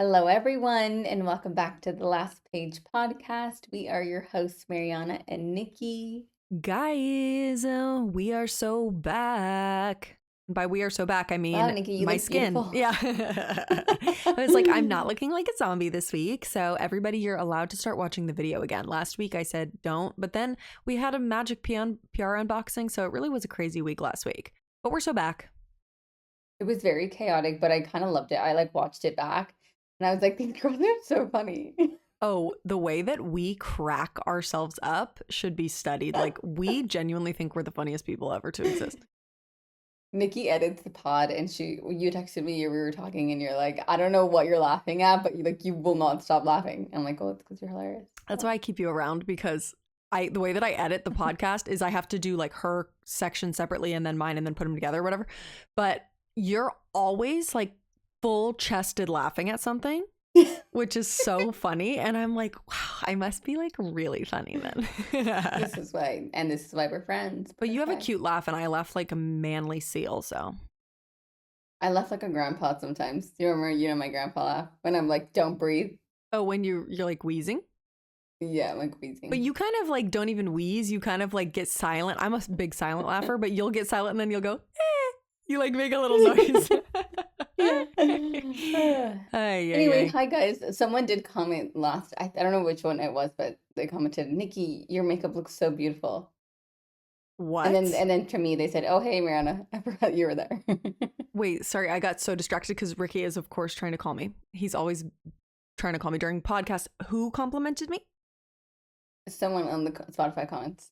Hello, everyone, and welcome back to the Last Page podcast. We are your hosts, Mariana and Nikki. Guys, we are so back. By we are so back, I Wow, mean Nikki, you my look skin. beautiful. Yeah. I was like, I'm not looking like a zombie this week. So, everybody, you're allowed to start watching the video again. Last week I said don't, but then we had a magic PR unboxing. So, it really was a crazy week last week. But we're so back. It was very chaotic, but I kind of loved it. I watched it back, and I was like, these girls are so funny. Oh, the way that we crack ourselves up should be studied. Like, we genuinely think we're the funniest people ever to exist. Nikki edits the pod, and you texted me, we were talking, and you're like, I don't know what you're laughing at, but you will not stop laughing. I'm like, oh, it's because you're hilarious. That's why I keep you around, because the way that I edit the podcast is I have to do like her section separately and then mine and then put them together or whatever. But you're always like full chested laughing at something, which is so funny. And I'm like, wow, I must be like really funny then. This is why we're friends. But you have a Perfect. cute laugh, and I laugh like a manly seal. So I laugh like a grandpa sometimes. Do you remember, my grandpa laugh when I'm like, don't breathe? oh, when you're like wheezing. Yeah, I'm like But wheezing. you kind of like don't even wheeze. You kind of like get silent. I'm a big silent laugher, but you'll get silent and then you'll go, eh. You like make a little noise. Yeah. Ay, ay, Anyway, ay. hi guys. Someone did comment last. I don't know which one it was, but they commented, Nikki, your makeup looks so beautiful. And then What? and then to me they said, oh hey Mariana, I forgot you were there. Wait, sorry, I got so distracted because Ricky is, of course, trying to call me. He's always trying to call me during podcast. Who complimented me? Someone on the Spotify comments.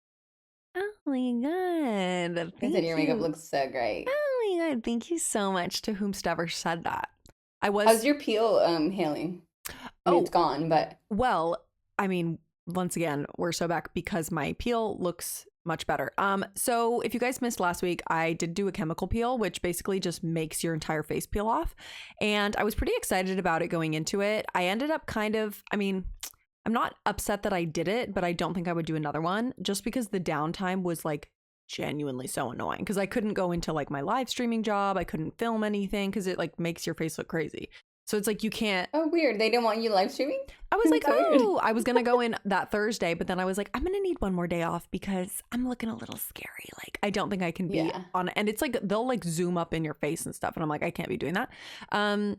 Oh my god! They said Thank your makeup you. looks so great. Oh my god! Thank you so much to whomsoever said that. I How's was. your peel hailing? I mean, it's Oh, gone, but well, I mean, once again, we're so back because my peel looks much better. So if you guys missed last week, I did do a chemical peel, which basically just makes your entire face peel off. And I was pretty excited about it going into it. I ended up I mean, I'm not upset that I did it, but I don't think I would do another one just because the downtime was like genuinely so annoying because I couldn't go into like my live streaming job. I couldn't film anything because it like makes your face look crazy. So it's like you can't. oh weird. They didn't want you live streaming? I was like, That's so weird. oh, I was going to go in that Thursday, but then I was like, I'm going to need one more day off because I'm looking a little scary. Like, I don't think I can be Yeah. on, and it's like, they'll like zoom up in your face and stuff. And I'm like, I can't be doing that. Um,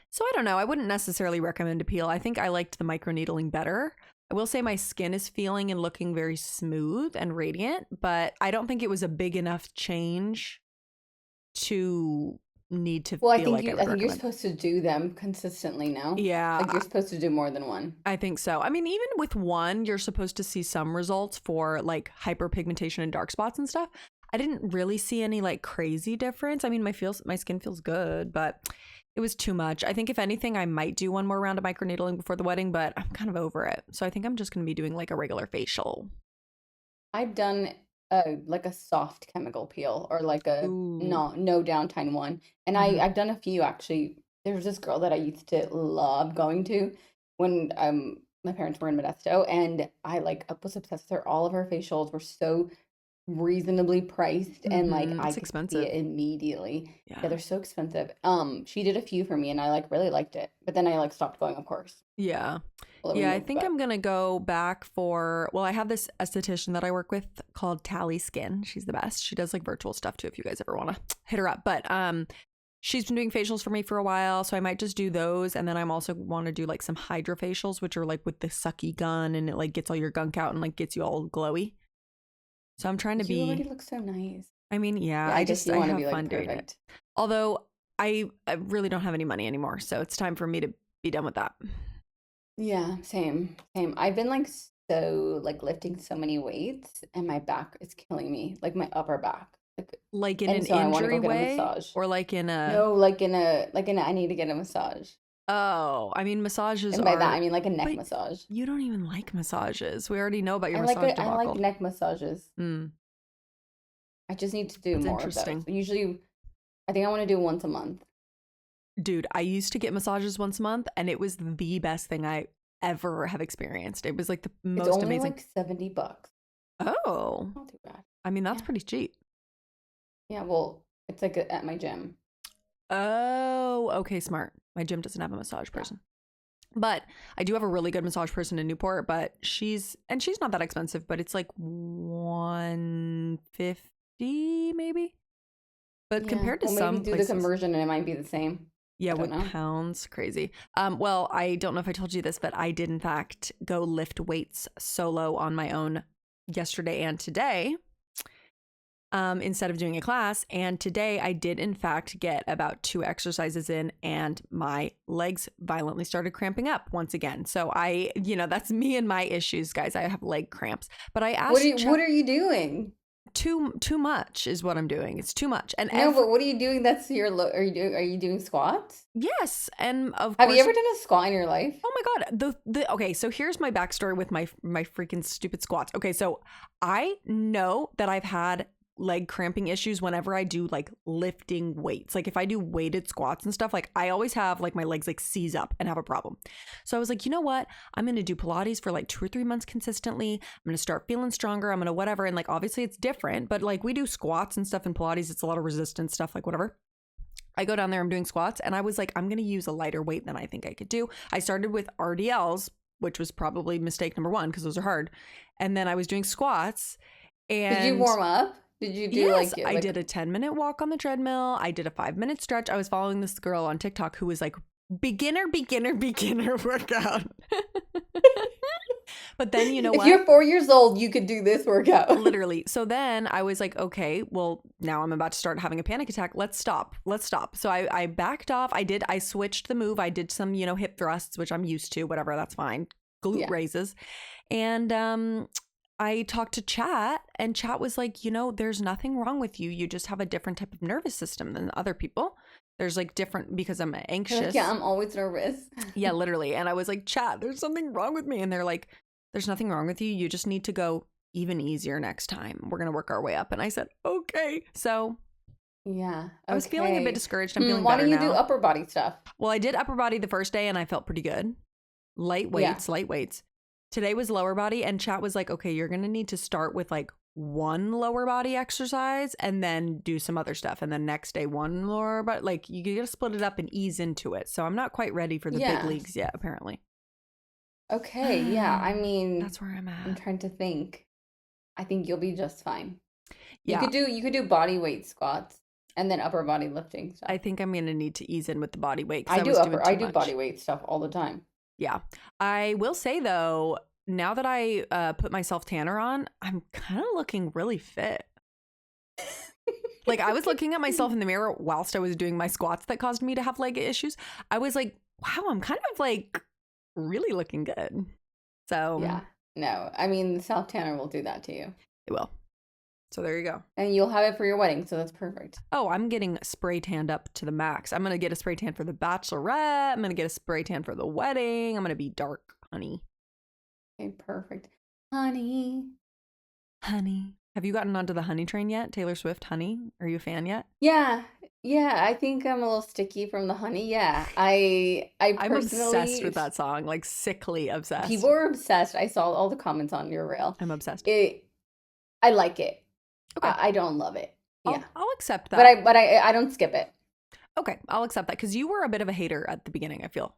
so I don't know. I wouldn't necessarily recommend a peel. I think I liked the microneedling better. I will say my skin is feeling and looking very smooth and radiant, but I don't think it was a big enough change to need to Well, feel like I I would think you're recommend. supposed to do them consistently now. Yeah, Like you're supposed to do more than one. I think so. I mean, even with one, you're supposed to see some results for like hyperpigmentation and dark spots and stuff. I didn't really see any like crazy difference. I mean, my skin feels good, but it was too much. I think if anything, I might do one more round of microneedling before the wedding, but I'm kind of over it. So I think I'm just going to be doing like a regular facial. I've done like a soft chemical peel or like a Ooh. no downtime one. And Mhm. I've done a few actually. There was this girl that I used to love going to when my parents were in Modesto, and I like was obsessed with her. All of her facials were so reasonably priced, and like I It's could see expensive. it immediately. Yeah, Yeah. they're so expensive. She did a few for me and I like really liked it. But then I like stopped going, of course. Yeah. Well, we Yeah, I moved, think but I'm gonna go back for, well, I have this esthetician that I work with called Tally Skin. She's the best. She does like virtual stuff too if you guys ever want to hit her up. But she's been doing facials for me for a while, so I might just do those, and then I'm also want to do like some hydrofacials, which are like with the sucky gun, and it like gets all your gunk out and like gets you all glowy. So I'm trying to you already be, look so nice. I mean, yeah, Yeah, I guess you I want to have be like fun doing it. perfect. Although I really don't have any money anymore, so it's time for me to be done with that. Yeah, same, same. I've been like so like lifting so many weights and my back is killing me, like my upper back. Like, Like in and an so I want to injury go get a way massage. or like in a, No, like in a I need to get a massage. oh, I mean, massages And by that are, I mean like a neck but massage. you don't even like massages. We already know about your massage I like debacle. neck massages. Mm, I just need to do that's more of those. interesting. Usually I think I want to do once a month. Dude, I used to get massages once a month and it was the best thing I ever have experienced. It was like the It's most only amazing. like $70. Oh, Not too bad. I mean, that's Yeah. pretty cheap. Yeah, well, it's like at my gym. Oh, okay, smart. My gym doesn't have a massage Yeah. person. But I do have a really good massage person in Newport, but she's not that expensive, but it's like 150 maybe. But Yeah. compared to Well, maybe some do the places, conversion and it might be the same. yeah, I don't with know. pounds, crazy. Well, I don't know if I told you this, but I did in fact go lift weights solo on my own yesterday and today, instead of doing a class. And today I did in fact get about 2 exercises in, and my legs violently started cramping up once again. So that's me and my issues, guys. I have leg cramps. But I asked What are you doing? too much is what I'm doing. It's too much. And No, but what are you doing that's are you doing squats? yes, and of Have you course. ever done a squat in your life? Oh my God. Okay, so here's my backstory with my freaking stupid squats. Okay, so I know that I've had leg cramping issues whenever I do like lifting weights. Like if I do weighted squats and stuff, like I always have like my legs like seize up and have a problem. So I was like, you know what? I'm gonna do Pilates for like 2 or 3 months consistently. I'm gonna start feeling stronger. I'm gonna whatever. And like obviously it's different, but like we do squats and stuff in Pilates, it's a lot of resistance stuff, like whatever. I go down there, I'm doing squats, and I was like, I'm going to use a lighter weight than I think I could do. I started with RDLs, which was probably mistake number 1 because those are hard. And then I was doing squats. Did you And warm up? Did you do yes, like I did a 10-minute walk on the treadmill. I did a 5-minute stretch. I was following this girl on TikTok who was like, beginner workout. But then you know if what? you're 4 years old, you could do this workout. Literally. So then I was like, okay, well, now I'm about to start having a panic attack. Let's stop. So I backed off. I switched the move. I did some, hip thrusts, which I'm used to, whatever, that's fine. Glute Yeah. raises. And I talked to Chat, and Chat was like, there's nothing wrong with you. You just have a different type of nervous system than other people. There's like different, because I'm anxious. Like, yeah, I'm always nervous. Yeah, literally. And I was like, Chat, there's something wrong with me. And they're like, there's nothing wrong with you. You just need to go even easier next time. We're going to work our way up. And I said, okay. So Yeah. I was feeling a bit discouraged. I'm feeling Why better don't you now. do upper body stuff? Well, I did upper body the first day and I felt pretty good. Light weights. Today was lower body, and Chat was like, okay, you're going to need to start with like one lower body exercise and then do some other stuff. And then next day, one lower body. Like you got to split it up and ease into it. So I'm not quite ready for the big leagues yet, apparently. Okay, yeah. I mean, that's where I'm at. I'm trying to think. I think you'll be just fine. Yeah. You could do body weight squats and then upper body lifting stuff. I think I'm going to need to ease in with the body weight. I do body weight stuff all the time. Yeah. I will say though, now that I put my self tanner on, I'm kind of looking really fit. Like I was looking at myself in the mirror whilst I was doing my squats that caused me to have leg issues. I was like, wow, I'm kind of like really looking good. So yeah, no, I mean, the self tanner will do that to you. It will. So there you go. And you'll have it for your wedding, so that's perfect. Oh, I'm getting spray tanned up to the max. I'm going to get a spray tan for the bachelorette. I'm going to get a spray tan for the wedding. I'm going to be dark, honey. Okay, perfect. Honey. Have you gotten onto the honey train yet? Taylor Swift, Honey? Are you a fan yet? Yeah, I think I'm a little sticky from the honey. Yeah, I'm obsessed with that song, like sickly obsessed. People are obsessed. I saw all the comments on your reel. I'm obsessed. I like it. Okay. I don't love it. Yeah, I'll accept that. But I don't skip it. Okay, I'll accept that because you were a bit of a hater at the beginning, I feel.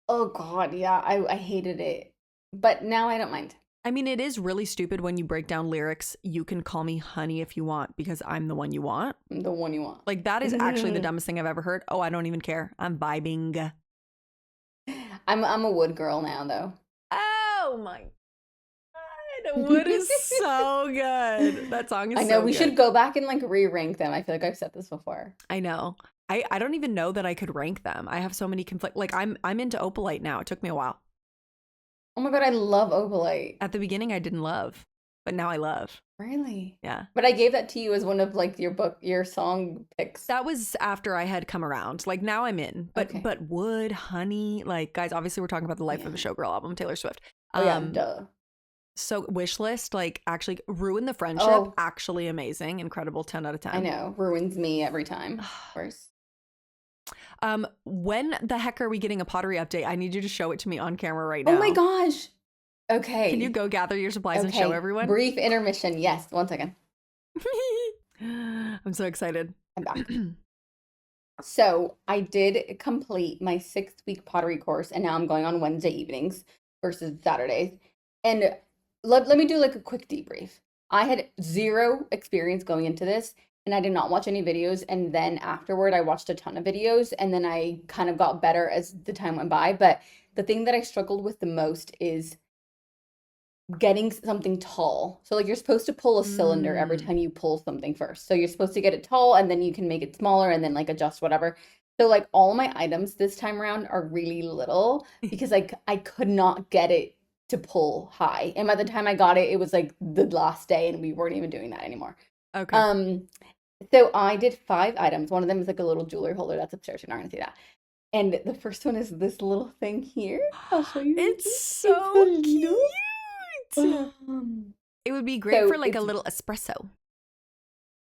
Oh God, yeah, I hated it, but now I don't mind. I mean, it is really stupid when you break down lyrics. You can call me honey if you want because I'm the one you want. I'm the one you want. Like that is actually the dumbest thing I've ever heard. Oh, I don't even care. I'm vibing. I'm a wood girl now though. Oh my God, wood is so good. That song is. I know so we good. should go back and like re-rank them. I feel like I've said this before. I know. I don't even know that I could rank them. I have so many conflict. Like I'm into Opalite now. It took me a while. Oh my God, I love Opalite. At the beginning, I didn't love, but now I love. Really? Yeah. But I gave that to you as one of like your song picks. That was after I had come around. Like now I'm in. But Okay. but Wood, Honey, like guys, obviously we're talking about the Life of a Showgirl album, Taylor Swift. Oh yeah, duh. So wish list, like actually ruin the friendship. Oh. Actually amazing, incredible, 10 out of 10. I know, ruins me every time. Of course. When the heck are we getting a pottery update? I need you to show it to me on camera right now. Oh my gosh. Okay. Can you go gather your supplies and show everyone? Brief intermission. Yes. 1 second. I'm so excited. I'm back. So I did complete my 6 week pottery course, and now I'm going on Wednesday evenings versus Saturdays. And let me do like a quick debrief. I had zero experience going into this, and I did not watch any videos. And then afterward, I watched a ton of videos, and then I kind of got better as the time went by. But the thing that I struggled with the most is getting something tall. So like you're supposed to pull a cylinder every Mm. time you pull something first. So you're supposed to get it tall and then you can make it smaller and then like adjust whatever. So like all my items this time around are really little because like I could not get it to pull high. And by the time I got it, it was like the last day and we weren't even doing that anymore. Okay. Um, so I did 5 items. One of them is like a little jewelry holder that's upstairs. You're not gonna see that. And the first one is this little thing here. I'll show you, It's Nikki. It's a so little. cute. It would be great for So like a it's little espresso.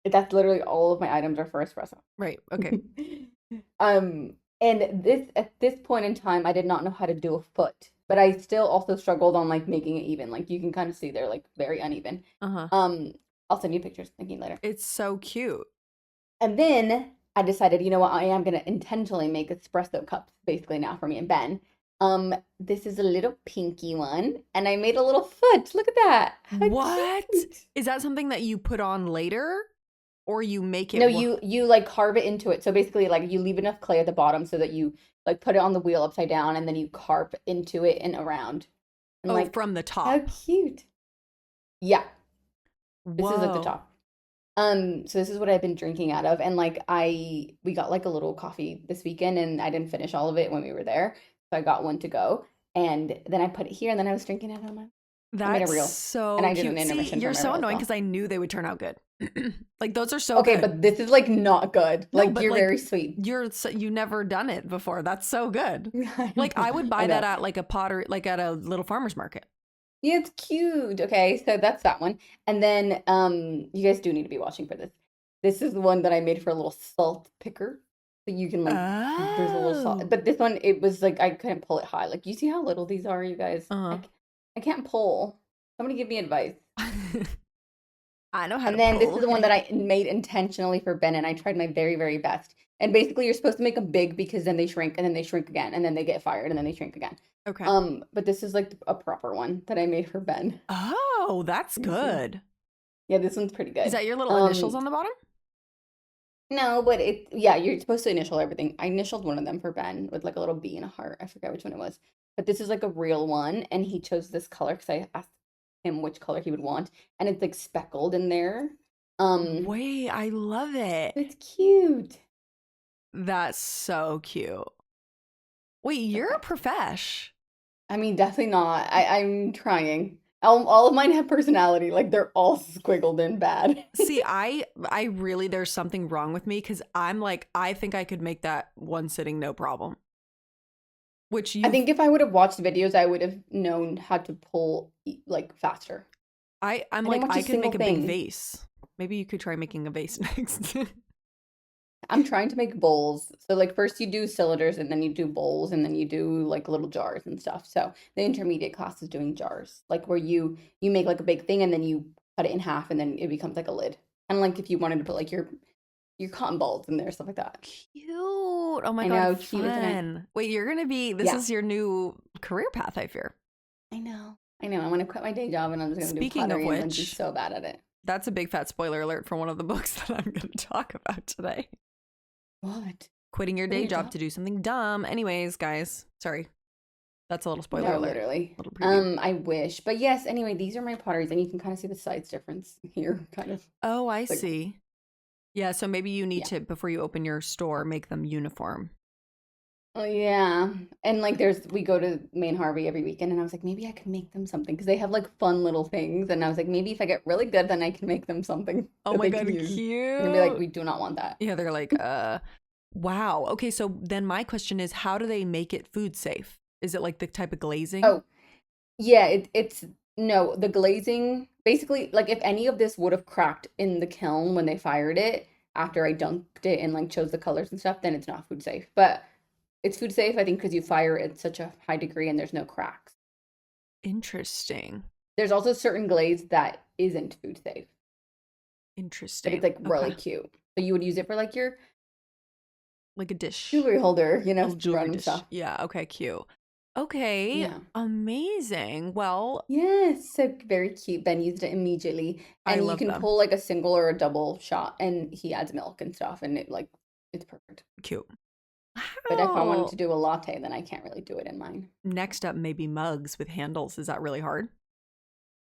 that's literally all of my items are for espresso. Right. Okay. And this at this point in time, I did not know how to do a foot, but I still also struggled on like making it even. Like you can kind of see they're like very uneven. Uh-huh. Um, I'll send you pictures thinking later. It's so cute. And then I decided, you know what, I am gonna intentionally make espresso cups basically now for me and Ben. This is a little pinky one, and I made a little foot. Look at that. How What? cute. Is that something that you put on later or you make No, it you like carve it into it. So basically, like you leave enough clay at the bottom so that you like put it on the wheel upside down, and then you carve into it and around. And oh, like, from the how top? cute! Yeah, this is at the Whoa. top. So this is what I've been drinking out of, and like we got like a little coffee this weekend, and I didn't finish all of it when we were there, so I got one to go, and then I put it here, and then I was drinking out of my. I made a That's reel, and so I did an cute. See, intermission for you're my so reel as annoying well. because I knew they would turn out good. Like those are so Okay, good. but this is like not good. No, Like but you're like very sweet. you never done it before. That's so good. I Like know. I would I buy that know. at like a pottery, like at a little farmer's market. Yeah, it's cute. Okay, so that's that one. And then you guys do need to be watching for this. This is the one that I made for a little salt picker. So you can like there's a little salt. Oh. But this one it was like I couldn't pull it high. Like you see how little these are, you guys? Uh-huh. I can't pull. Somebody give me advice. I know how to And then this pull. is the one that I made intentionally for Ben and I tried my very, very best. And basically you're supposed to make them big because then they shrink and then they shrink again and then they get fired and then they shrink again. Okay. But this is like a proper one that I made for Ben. Oh, that's You see? good. Yeah, this one's pretty Is good. that your little initials Um, on the bottom? no, but yeah, you're supposed to initial everything. I initialed one of them for Ben with like a little B and a heart. I forget which one it was. But this is like a real one, and he chose this color because I asked him which color he would want, and it's like speckled in there. Wait, I love it. It's cute. That's so cute. Wait, you're a Okay. profesh. I mean, definitely not. I'm trying. All of mine have personality. Like they're all squiggled in bad. See, I really there's something wrong with me because I'm like I think I could make that one sitting no problem. Which I you've think if I would have watched videos, I would have known how to pull like faster. I'm I didn't like watch a I could single make a big thing. vase. Maybe you could try making a vase next. I'm trying to make bowls. So like first you do cylinders and then you do bowls and then you do like little jars and stuff. So the intermediate class is doing jars, like where you make like a big thing and then you cut it in half and then it becomes like a lid. And like if you wanted to put like your cotton balls in there, stuff like that. Cute. Oh my I god, know, cute, isn't it? fun. Wait, you're gonna be this Yeah, is your new career path, I fear. I know. I know. I'm gonna quit my day job and I'm just gonna do Speaking of pottery and then be which, so bad at it. that's a big fat spoiler alert for one of the books that I'm gonna talk about today. What? Quitting your Quitting day your job job? to do something dumb. Anyways, guys, sorry. That's a little spoiler No, alert. literally. Little preview. I wish. But yes, anyway, these are my potteries and you can kind of see the size difference here, kind of. Oh, I Like, see. Yeah, so maybe you need yeah. to, before you open your store, make them uniform. Oh yeah. And like we go to Main Harvey every weekend and I was like, maybe I could make them something because they have like fun little things. And I was like, maybe if I get really good, then I can make them something Oh that my they God, can use. They're gonna be like, cute. we do not want that. Yeah, they're like, wow. Okay, so then my question is, how do they make it food safe? Is it like the type of glazing? Oh, yeah, it's no, the glazing basically like if any of this would have cracked in the kiln when they fired it after I dunked it and like chose the colors and stuff, then it's not food safe. But it's food safe, I think, because you fire it at such a high degree and there's no cracks. Interesting. There's also certain glaze that isn't food safe, but it's Interesting. like Okay. really cute. So you would use it for like your Like a dish. jewelry holder, A little some jewelry random dish. stuff. Yeah, okay, cute. Okay, Yeah. amazing. Well, Yes, so very cute. Ben used it immediately. I And you love can them. pull like a single or a double shot and he adds milk and stuff and it's perfect. Cute. But if I wanted Wow. to do a latte, then I can't really do it in mine. Next up, maybe mugs with handles. Is that really hard?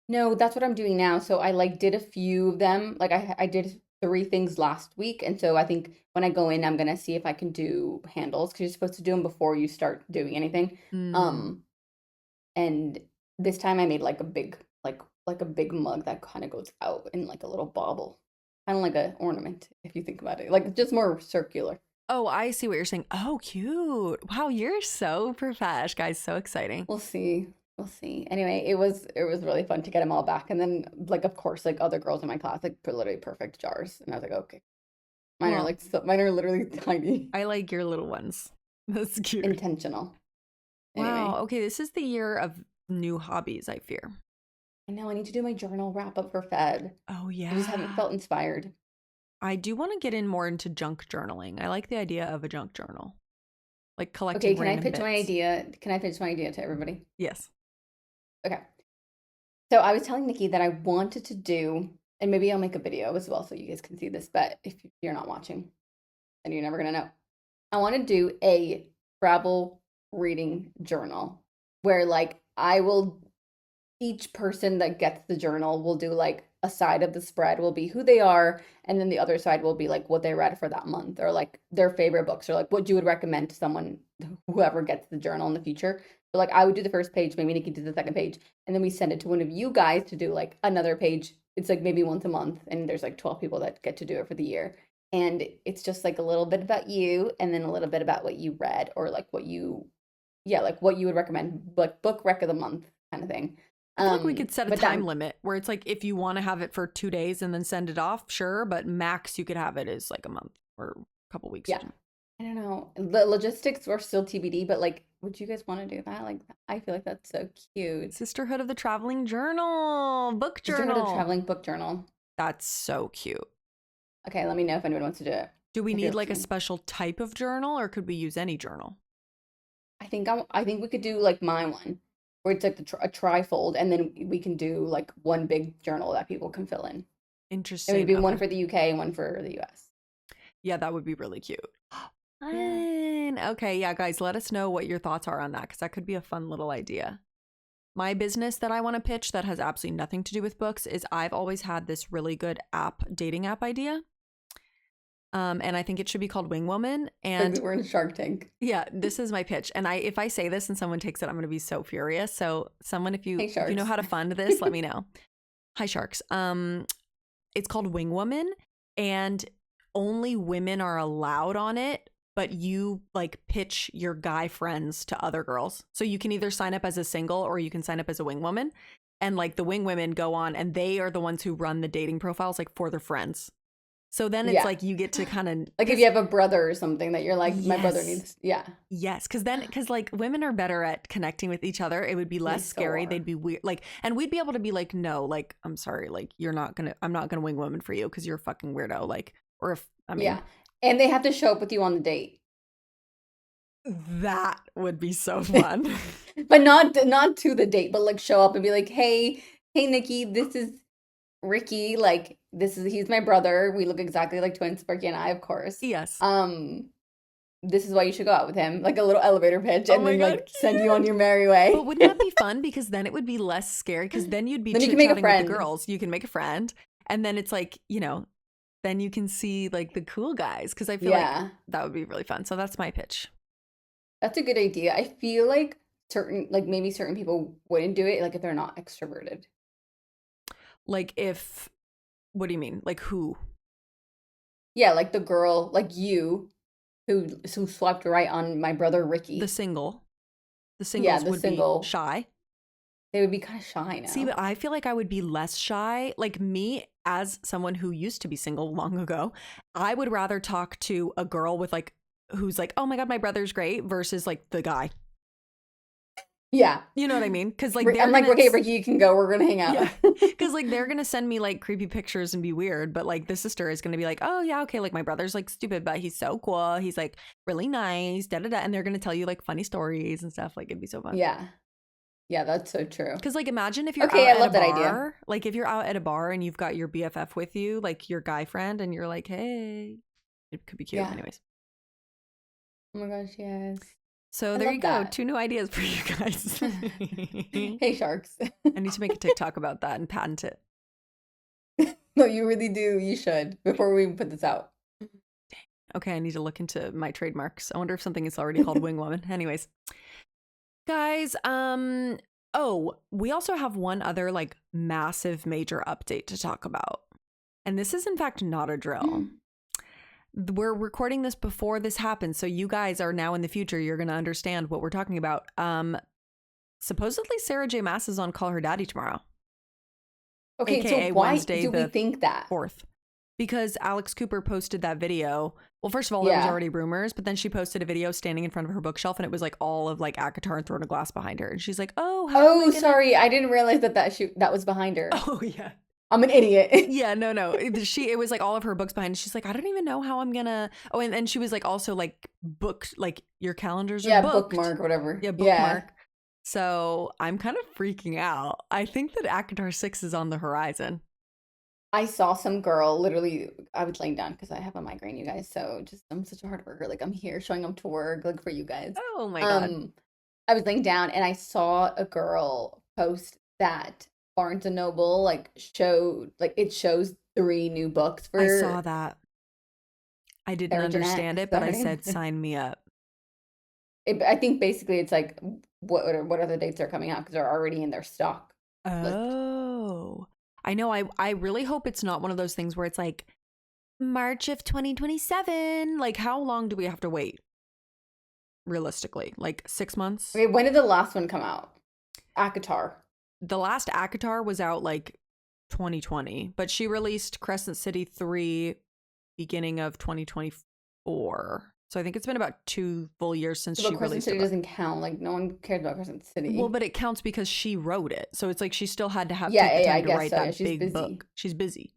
No, that's what I'm doing now. So I did a few of them. Like I did three things last week, and so I think when I go in, I'm gonna see if I can do handles because you're supposed to do them before you start doing anything. Mm. Um, and this time I made like a big mug that kind of goes out in like a little bauble, kind of like an ornament if you think about it, like just more circular. Oh, I see what you're saying. Oh, cute. Wow, you're so profesh, guys. So exciting. We'll see. We'll see. Anyway, it was really fun to get them all back, and then like of course like other girls in my class like put literally perfect jars, and I was like, okay, Well, mine are literally tiny, I like your little ones. That's cute. intentional. Wow. Anyway, Okay, this is the year of new hobbies, I fear. I know I need to do my journal wrap up for Fed. Oh, I just haven't yeah. felt inspired. I do want to get in more into junk journaling. I like the idea of a junk journal, like Okay, collecting can I random pitch my bits. idea? Can I pitch my idea to everybody? Yes. Okay. So I was telling Nikki that I wanted to do, and maybe I'll make a video as well so you guys can see this, but if you're not watching, then you're never gonna know. I want to do a travel reading journal where like I will each person that gets the journal will do like a side of the spread will be who they are, and then the other side will be like what they read for that month or like their favorite books or like what you would recommend to someone whoever gets the journal in the future. So like I would do the first page, maybe Nikki do the second page, and then we send it to one of you guys to do like another page. It's like maybe once a month, and there's like 12 people that get to do it for the year. And it's just like a little bit about you and then a little bit about what you read or like what you yeah, like what you would recommend, like book rec of the month kind of thing. I feel like we could set a But time that limit where it's like if you want to have it for 2 days and then send it off, sure, but max you could have it is like a month or a couple weeks or yeah, something. I don't know. The logistics were still TBD, but like, would you guys want to do that? Like, I feel like that's so cute. Sisterhood of the Traveling Journal, book Sisterhood of journal. Traveling Book Journal. That's so cute. Okay, let me know if anyone wants to do it. Do we If you're need like a listening. special type of journal or could we use any journal? I think we could do like my one, where it's like a trifold, and then we can do like one big journal that people can fill in. And Interesting. maybe one Okay. for the UK and one for the US. Yeah, that would be really cute. Yeah. Fun. Okay, yeah, guys, let us know what your thoughts are on that because that could be a fun little idea. My business that I want to pitch that has absolutely nothing to do with books is I've always had this really good dating app idea. And I think it should be called Wing Woman. Like we And were in Shark Tank. yeah, this is my pitch. And if I say this and someone takes it, I'm going to be so furious. So someone, Hey, if you know sharks. how to fund this, let me know. Hi, sharks. It's called Wing Woman, and only women are allowed on it. But you like pitch your guy friends to other girls. So you can either sign up as a single or you can sign up as a wing woman. And like the wing women go on and they are the ones who run the dating profiles like for their friends. So then it's Yeah. like you get to kind of Like if you have a brother or something that you're like, my brother yes. needs, yeah. Yes, because like women are better at connecting with each other. It would be They less so scary. are. They'd be weird, like, and we'd be able to be like, no, like, I'm sorry, like, I'm not gonna wing woman for you because you're a fucking weirdo. Like, or if I mean, Yeah. And they have to show up with you on the date. that would be so fun. But not to the date, but like show up and be like, hey Nikki, this is Ricky. Like he's my brother. We look exactly like twins, Sparky and I, of course. Yes. This is why you should go out with him. Like a little elevator pitch, Oh and my then God, like send you on cute. your merry way. But wouldn't that be fun? Because then it would be less scary. Because then you'd be Then you can chit make a chatting with the friend. girls. You can make a friend, and then it's like then you can see like the cool guys. Because I feel like Yeah. that would be really fun. So that's my pitch. That's a good idea. I feel like maybe certain people wouldn't do it, like if they're not extroverted. Like what do you mean? Like who? Yeah, like the girl, like you, who swiped right on my brother Ricky. The single. The Yeah, singles the would be single. shy. They would be kind of shy See, now. but I feel like I would be less shy. Like me, as someone who used to be single long ago, I would rather talk to a girl with like, who's like, oh my God, my brother's great versus like the guy. Yeah. You know what I mean? Because like I'm like, okay, Ricky, you can go. We're gonna hang out. Yeah. Because like they're gonna send me like creepy pictures and be weird, but like the sister is gonna be like, oh yeah, okay, like my brother's like stupid, but he's so cool. He's like really nice, da da da, and they're gonna tell you like funny stories and stuff. Like it'd be so fun. Yeah. Yeah, that's so true. Because like imagine if you're Okay, out I at a love that bar, idea. like if you're out at a bar and you've got your BFF with you, like your guy friend, and you're like, hey, it could be cute. Yeah. Anyways. Oh my gosh, yes. So I there love you go. that. 2 new ideas for you guys. Hey, sharks. I need to make a TikTok about that and patent it. No, you really do. You should before we put this out. Okay, I need to look into my trademarks. I wonder if something is already called Wing Woman. Anyways, guys, oh, we also have one other like massive major update to talk about. And this is in fact not a drill. We're recording this before this happens, so you guys are now in the future. You're going to understand what we're talking about. Supposedly Sarah J. Maas is on Call Her Daddy tomorrow. Okay, AKA so why Wednesday do we think that? 4th. Because Alex Cooper posted that video. Well, first of all, there was already rumors, but then she posted a video standing in front of her bookshelf, and it was like all of like ACOTAR and Throne of Glass behind her. And she's like, oh, how am I gonna... sorry. I didn't realize that was behind her. Oh, yeah. I'm an idiot. Yeah, no. It was like all of her books behind. She's like, I don't even know how I'm gonna... Oh, and she was like also like booked, like your calendars are booked. Bookmark, whatever. Yeah, bookmark. Yeah. So I'm kind of freaking out. I think that ACOTAR 6 is on the horizon. I saw some girl, literally, I was laying down because I have a migraine, you guys. So just, I'm such a hard worker. Like, I'm here showing up to work, like, for you guys. Oh my God. I was laying down and I saw a girl post that Barnes & Noble, like, it shows 3 new books for... I saw that. I didn't understand it, but I said, sign me up. I think basically it's like, what other dates are coming out because they're already in their stock. Oh. I know. I really hope it's not one of those things where it's like March of 2027. Like, how long do we have to wait? Realistically, like 6 months? Okay, when did the last one come out? ACOTAR. The last ACOTAR was out like 2020, but she released Crescent City 3 beginning of 2024. So I think it's been about 2 full years since she released it. Crescent City doesn't count. Like, no one cares about Crescent City. Well, but it counts because she wrote it. So it's like she still had to take the time to write that She's big busy. book. She's busy.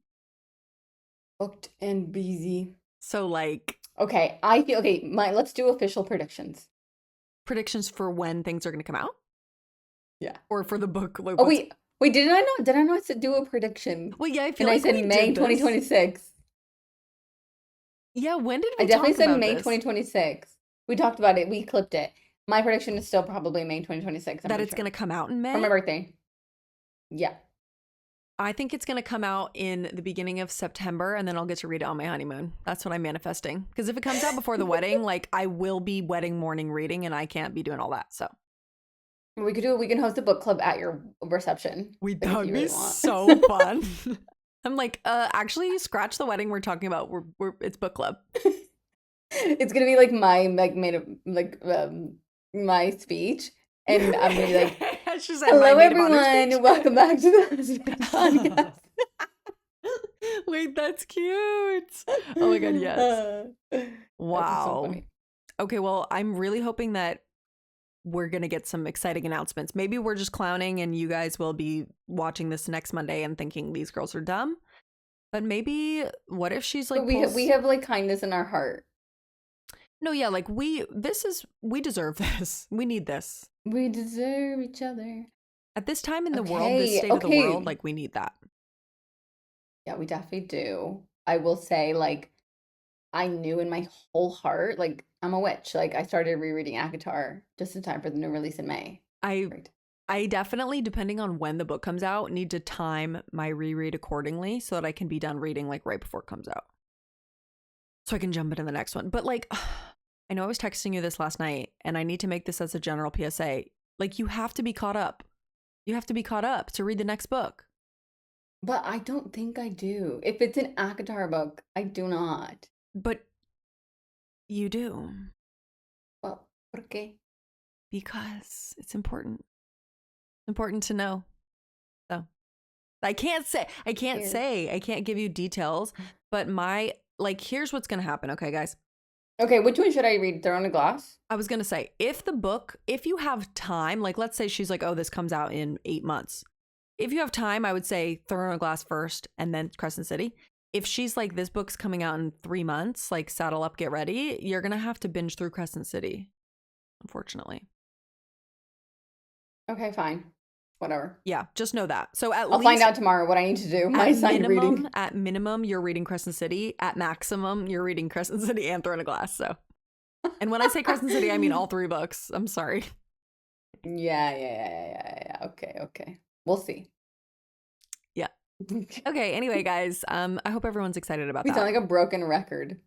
Booked and busy. So like... Okay, I feel... Okay, let's do official predictions. Predictions for when things are going to come out? Yeah. Or for the book. Like, oh, wait, did I not do a prediction? Well, yeah, I feel and like I said May 2026. Yeah, when did we I definitely talk about said May this? 2026. We talked about it. We clipped it. My prediction is still probably May 2026. That it's going to come out in May? For my birthday. Yeah. I think it's going to come out in the beginning of September, and then I'll get to read it on my honeymoon. That's what I'm manifesting. Because if it comes out before the wedding, like I will be wedding morning reading, and I can't be doing all that. So we can host a book club at your reception. That would be so fun. I'm like, actually, scratch the wedding we're talking about. It's book club. It's gonna be like my speech, and I'm gonna be like, "Hello, everyone, welcome back to the podcast." Wait, that's cute. Oh my God, yes. Wow. So okay, well, I'm really hoping that we're gonna get some exciting announcements. Maybe we're just clowning, and you guys will be watching this next Monday and thinking these girls are dumb. But maybe, what if she's like, we have like kindness in our heart. No, yeah, like we deserve this. We need this. We deserve each other. At this time in the world, this state of the world, like we need that. Yeah, we definitely do. I will say, like, I knew in my whole heart, like, I'm a witch. Like, I started rereading ACOTAR just in time for the new release in May. I definitely, depending on when the book comes out, need to time my reread accordingly so that I can be done reading like right before it comes out. So I can jump into the next one. But like, I know I was texting you this last night, and I need to make this as a general PSA. Like, you have to be caught up. You have to be caught up to read the next book. But I don't think I do. If it's an ACOTAR book, I do not. But you do. Well, ¿por qué? Because it's important. It's important to know. So I can't give you details, but here's what's going to happen. Okay, guys. Okay, which one should I read? Throne of Glass? I was going to say, if you have time, like let's say she's like, oh, this comes out in 8 months. If you have time, I would say Throne of Glass first and then Crescent City. If she's like, this book's coming out in 3 months, like saddle up, get ready, you're going to have to binge through Crescent City, unfortunately. Okay, fine. Whatever. Yeah, just know that. So I'll find out tomorrow what I need to do. My assigned reading. At minimum, you're reading Crescent City. At maximum, you're reading Crescent City and Throne of Glass. So, and when I say Crescent City, I mean all 3 books. I'm sorry. Yeah. Okay. We'll see. Yeah. Okay. Anyway, guys, I hope everyone's excited about We that. sound like a broken record.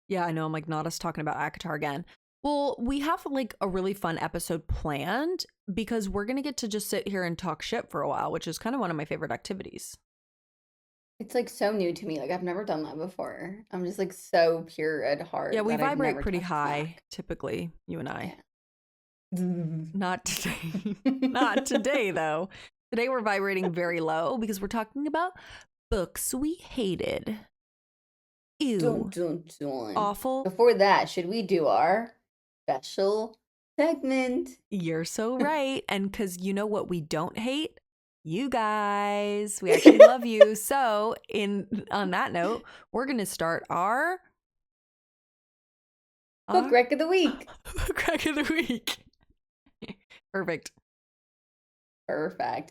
Yeah, I know. I'm like not us talking about ACOTAR again. Well, we have like a really fun episode planned because we're going to get to just sit here and talk shit for a while, which is kind of one of my favorite activities. It's like so new to me. Like I've never done that before. I'm just like so pure at heart. Yeah, we that I've vibrate never pretty touched high, smack. typically, you and I. Yeah. Not today. Not today, though. Today we're vibrating very low because we're talking about books we hated. Ew. Dun. Awful. Before that, should we do our special segment? You're so right. And because you know what we don't hate? You guys. We actually love you. So, on that note, we're going to start our Book Rec of the Week. Book Rec of the Week. Perfect.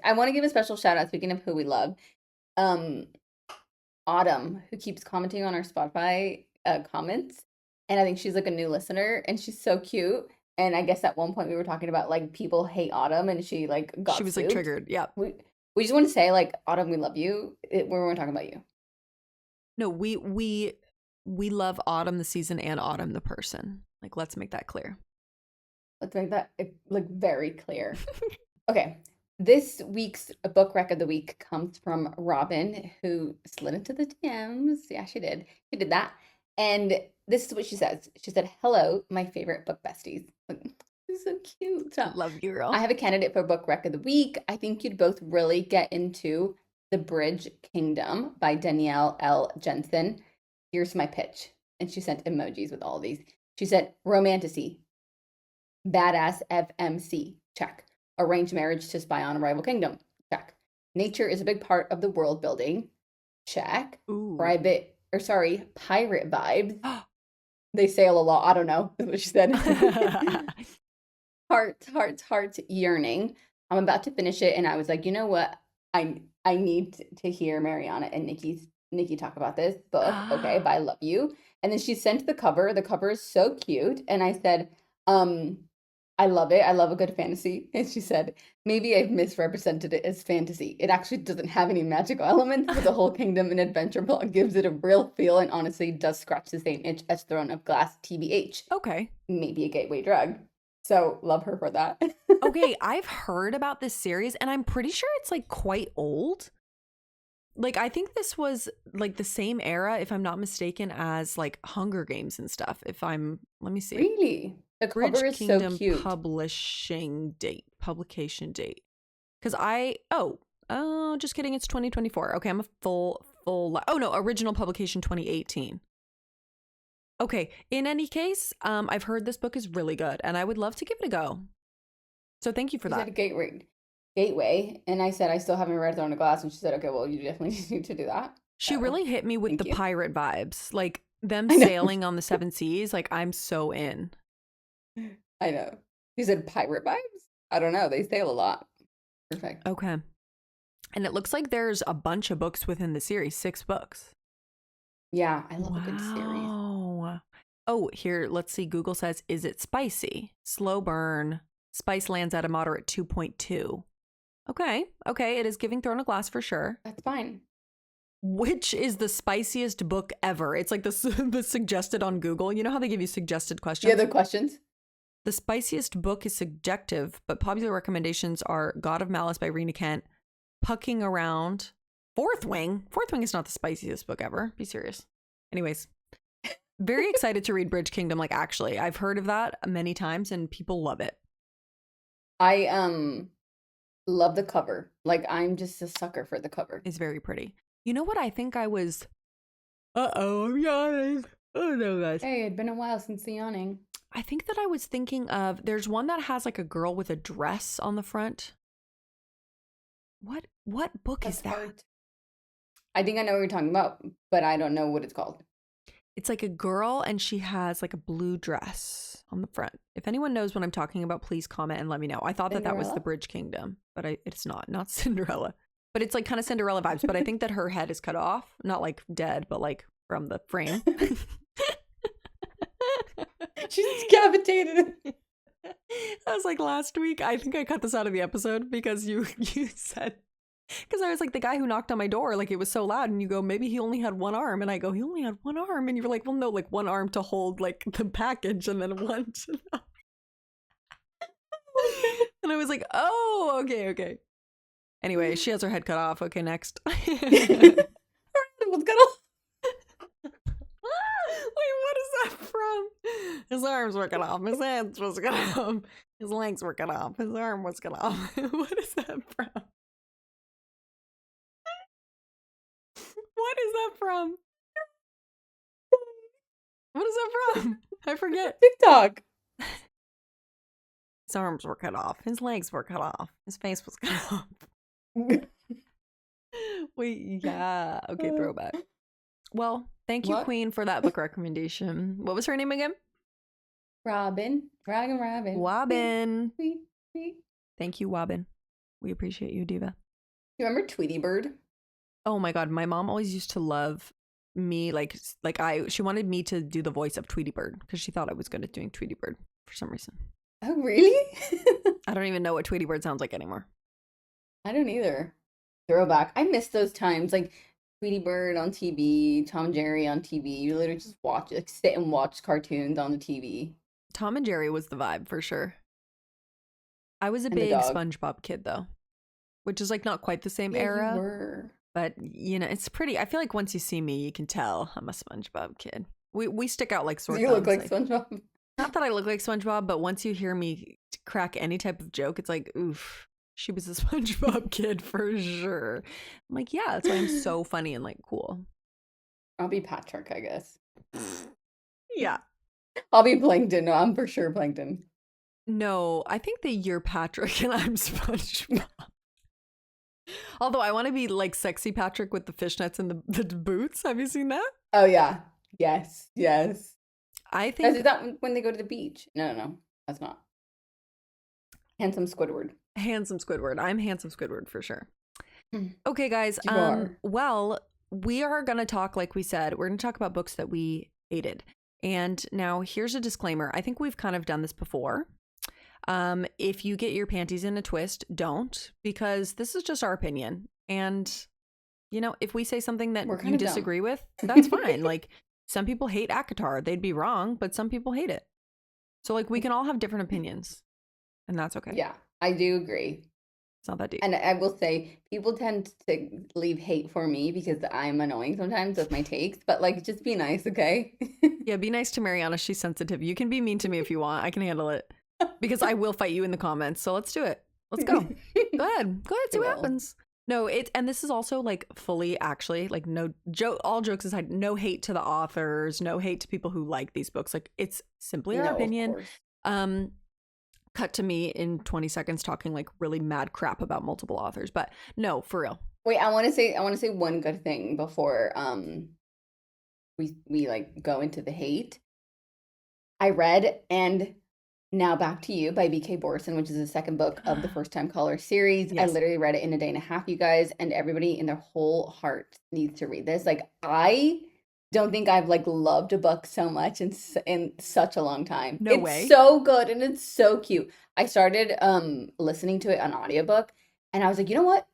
I want to give a special shout out, speaking of who we love. Autumn, who keeps commenting on our Spotify comments. And I think she's like a new listener and she's so cute. And I guess at one point we were talking about like people hate Autumn and she like got She was spooked. like triggered. Yeah. We just want to say like Autumn, we love you. We weren't talking about you. No, we love Autumn the season and Autumn the person. Like, let's make that clear. Let's make that like very clear. Okay. This week's book rec of the week comes from Robin, who slid into the DMs. Yeah, she did. She did that. And this is what she says. She said, "Hello, my favorite book besties." Like, this is so cute. Love you, girl. I have a candidate for book rec of the week. I think you'd both really get into The Bridge Kingdom by Danielle L. Jensen. Here's my pitch. And she sent emojis with all these. She said, romantasy, badass FMC, check. Arranged marriage to spy on a rival kingdom, check. Nature is a big part of the world building, check. Ooh. Pirate vibes. They sail a lot. I don't know, is what she said. Heart yearning. I'm about to finish it, and I was like, you know what? I need to hear Mariana and Niki talk about this book. Okay, but I love you. And then she sent the cover. The cover is so cute, and I said, I love it. I love a good fantasy. And she said, maybe I've misrepresented it as fantasy. It actually doesn't have any magical elements, but the whole kingdom and adventure plot gives it a real feel and honestly does scratch the same itch as Throne of Glass, TBH. Okay. Maybe a gateway drug. So love her for that. Okay, I've heard about this series and I'm pretty sure it's like quite old. Like I think this was like the same era, if I'm not mistaken, as like Hunger Games and stuff. Let me see. Really? The Bridge cover is Kingdom so cute. publication date. Because just kidding. It's 2024. Okay, I'm a full. Oh no, original publication 2018. Okay. In any case, I've heard this book is really good, and I would love to give it a go. So thank you for that. Gateway, and I said I still haven't read Throne of Glass, and she said, okay, well, you definitely need to do that. She really hit me with Thank you. pirate vibes, like them sailing on the 7 seas. Like I'm so in. I know. You said pirate vibes? I don't know. They sail a lot. Perfect. Okay. And it looks like there's a bunch of books within the series, 6 books. Yeah, I love a good series. Oh, here, let's see. Google says, is it spicy? Slow burn. Spice lands at a moderate 2.2. Okay. It is giving Throne of Glass for sure. That's fine. Which is the spiciest book ever? It's like the suggested on Google. You know how they give you suggested questions? Yeah, the questions. The spiciest book is subjective, but popular recommendations are God of Malice by Rena Kent, Pucking Around, Fourth Wing. Fourth Wing is not the spiciest book ever. Be serious. Anyways, very excited to read Bridge Kingdom. Like, actually, I've heard of that many times and people love it. I love the cover. Like, I'm just a sucker for the cover. It's very pretty. You know what I think I was... I'm yawning. Oh no, guys. Hey, it'd been a while since the yawning. I think that I was thinking of there's one that has like a girl with a dress on the front. What book is That's that? hard. I think I know what you're talking about, but I don't know what it's called. It's like a girl and she has like a blue dress on the front. If anyone knows what I'm talking about, please comment and let me know. I thought that that was the Cinderella? Bridge Kingdom, but it's not Cinderella. But it's like kind of Cinderella vibes, but I think that her head is cut off, not like dead, but like from the frame. She's decapitated. That was like last week. I think I cut this out of the episode because you said, because I was like, the guy who knocked on my door, like it was so loud, and you go, maybe he only had one arm, and I go, he only had one arm, and you were like, well, no, like one arm to hold like the package, and then one to and I was like, oh, okay. Anyway, she has her head cut off. Okay, next. What's going on? Wait, what is that from? His arms were cut off. His hands was cut off. His legs were cut off. His arm was cut off. What is that from? What is that from? What is that from? I forget. TikTok. His arms were cut off. His legs were cut off. His face was cut off. Wait, yeah. Okay, throwback. Well, thank you, What? Queen, for that book recommendation. What was her name again? Robin. Dragon Robin. Wobbin. Tweet, tweet. Thank you, Wobbin. We appreciate you, Diva. You remember Tweety Bird? Oh my god, my mom always used to love me she wanted me to do the voice of Tweety Bird because she thought I was good at doing Tweety Bird for some reason. Oh, really? I don't even know what Tweety Bird sounds like anymore. I don't either. Throwback. I miss those times. Like Tweety Bird on TV, Tom and Jerry on TV. You literally just watch, like sit and watch cartoons on the TV. Tom and Jerry was the vibe for sure. I was a And the big dog. SpongeBob kid though, which is like not quite the same Yeah, you era, were. but you know, it's pretty. I feel like once you see me, you can tell I'm a SpongeBob kid. We stick out like sore You look thumbs. like SpongeBob. Not that I look like SpongeBob, but once you hear me crack any type of joke, it's like, oof, she was a SpongeBob kid for sure. I'm like, yeah, that's why I'm so funny and like cool. I'll be Patrick, I guess. Yeah. I'll be Plankton. No, I'm for sure Plankton. No, I think that you're Patrick and I'm SpongeBob. Although I want to be like sexy Patrick with the fishnets and the boots. Have you seen that? Oh, yeah. Yes. Yes. I think Is that when they go to the beach? No. That's not. Handsome Squidward. handsome Squidward. I'm handsome Squidward for sure. Hmm. Okay, guys. You are. Well, we are going to talk, like we said, we're going to talk about books that we hated. And now here's a disclaimer. I think we've kind of done this before. If you get your panties in a twist, don't, because this is just our opinion. And, you know, if we say something that We're you kinda dumb. disagree with, that's fine. Like, some people hate ACOTAR. They'd be wrong, but some people hate it. So, like, we can all have different opinions, and that's okay. Yeah, I do agree. It's not that deep. And I will say, people tend to leave hate for me because I'm annoying sometimes with my takes, but like, just be nice, okay? Yeah, be nice to Mariana. She's sensitive. You can be mean to me if you want. I can handle it. Because I will fight you in the comments. So let's do it. Let's go. Go ahead. See what will. happens. No, and this is also like fully actually like no joke, all jokes aside, no hate to the authors, no hate to people who like these books. Like it's simply our No, of opinion. course. Cut to me in 20 seconds talking like really mad crap about multiple authors. But no, for real. Wait, I want to say one good thing before we like go into the hate. I read And Now Back to You by B.K. Borson, which is the second book of the First Time Caller series. I Yes. literally read it in a day and a half, you guys, and everybody in their whole heart needs to read this. Like, I don't think I've like loved a book so much in such a long time. No It's way. so good and it's so cute. I started listening to it on audiobook, and I was like, you know what?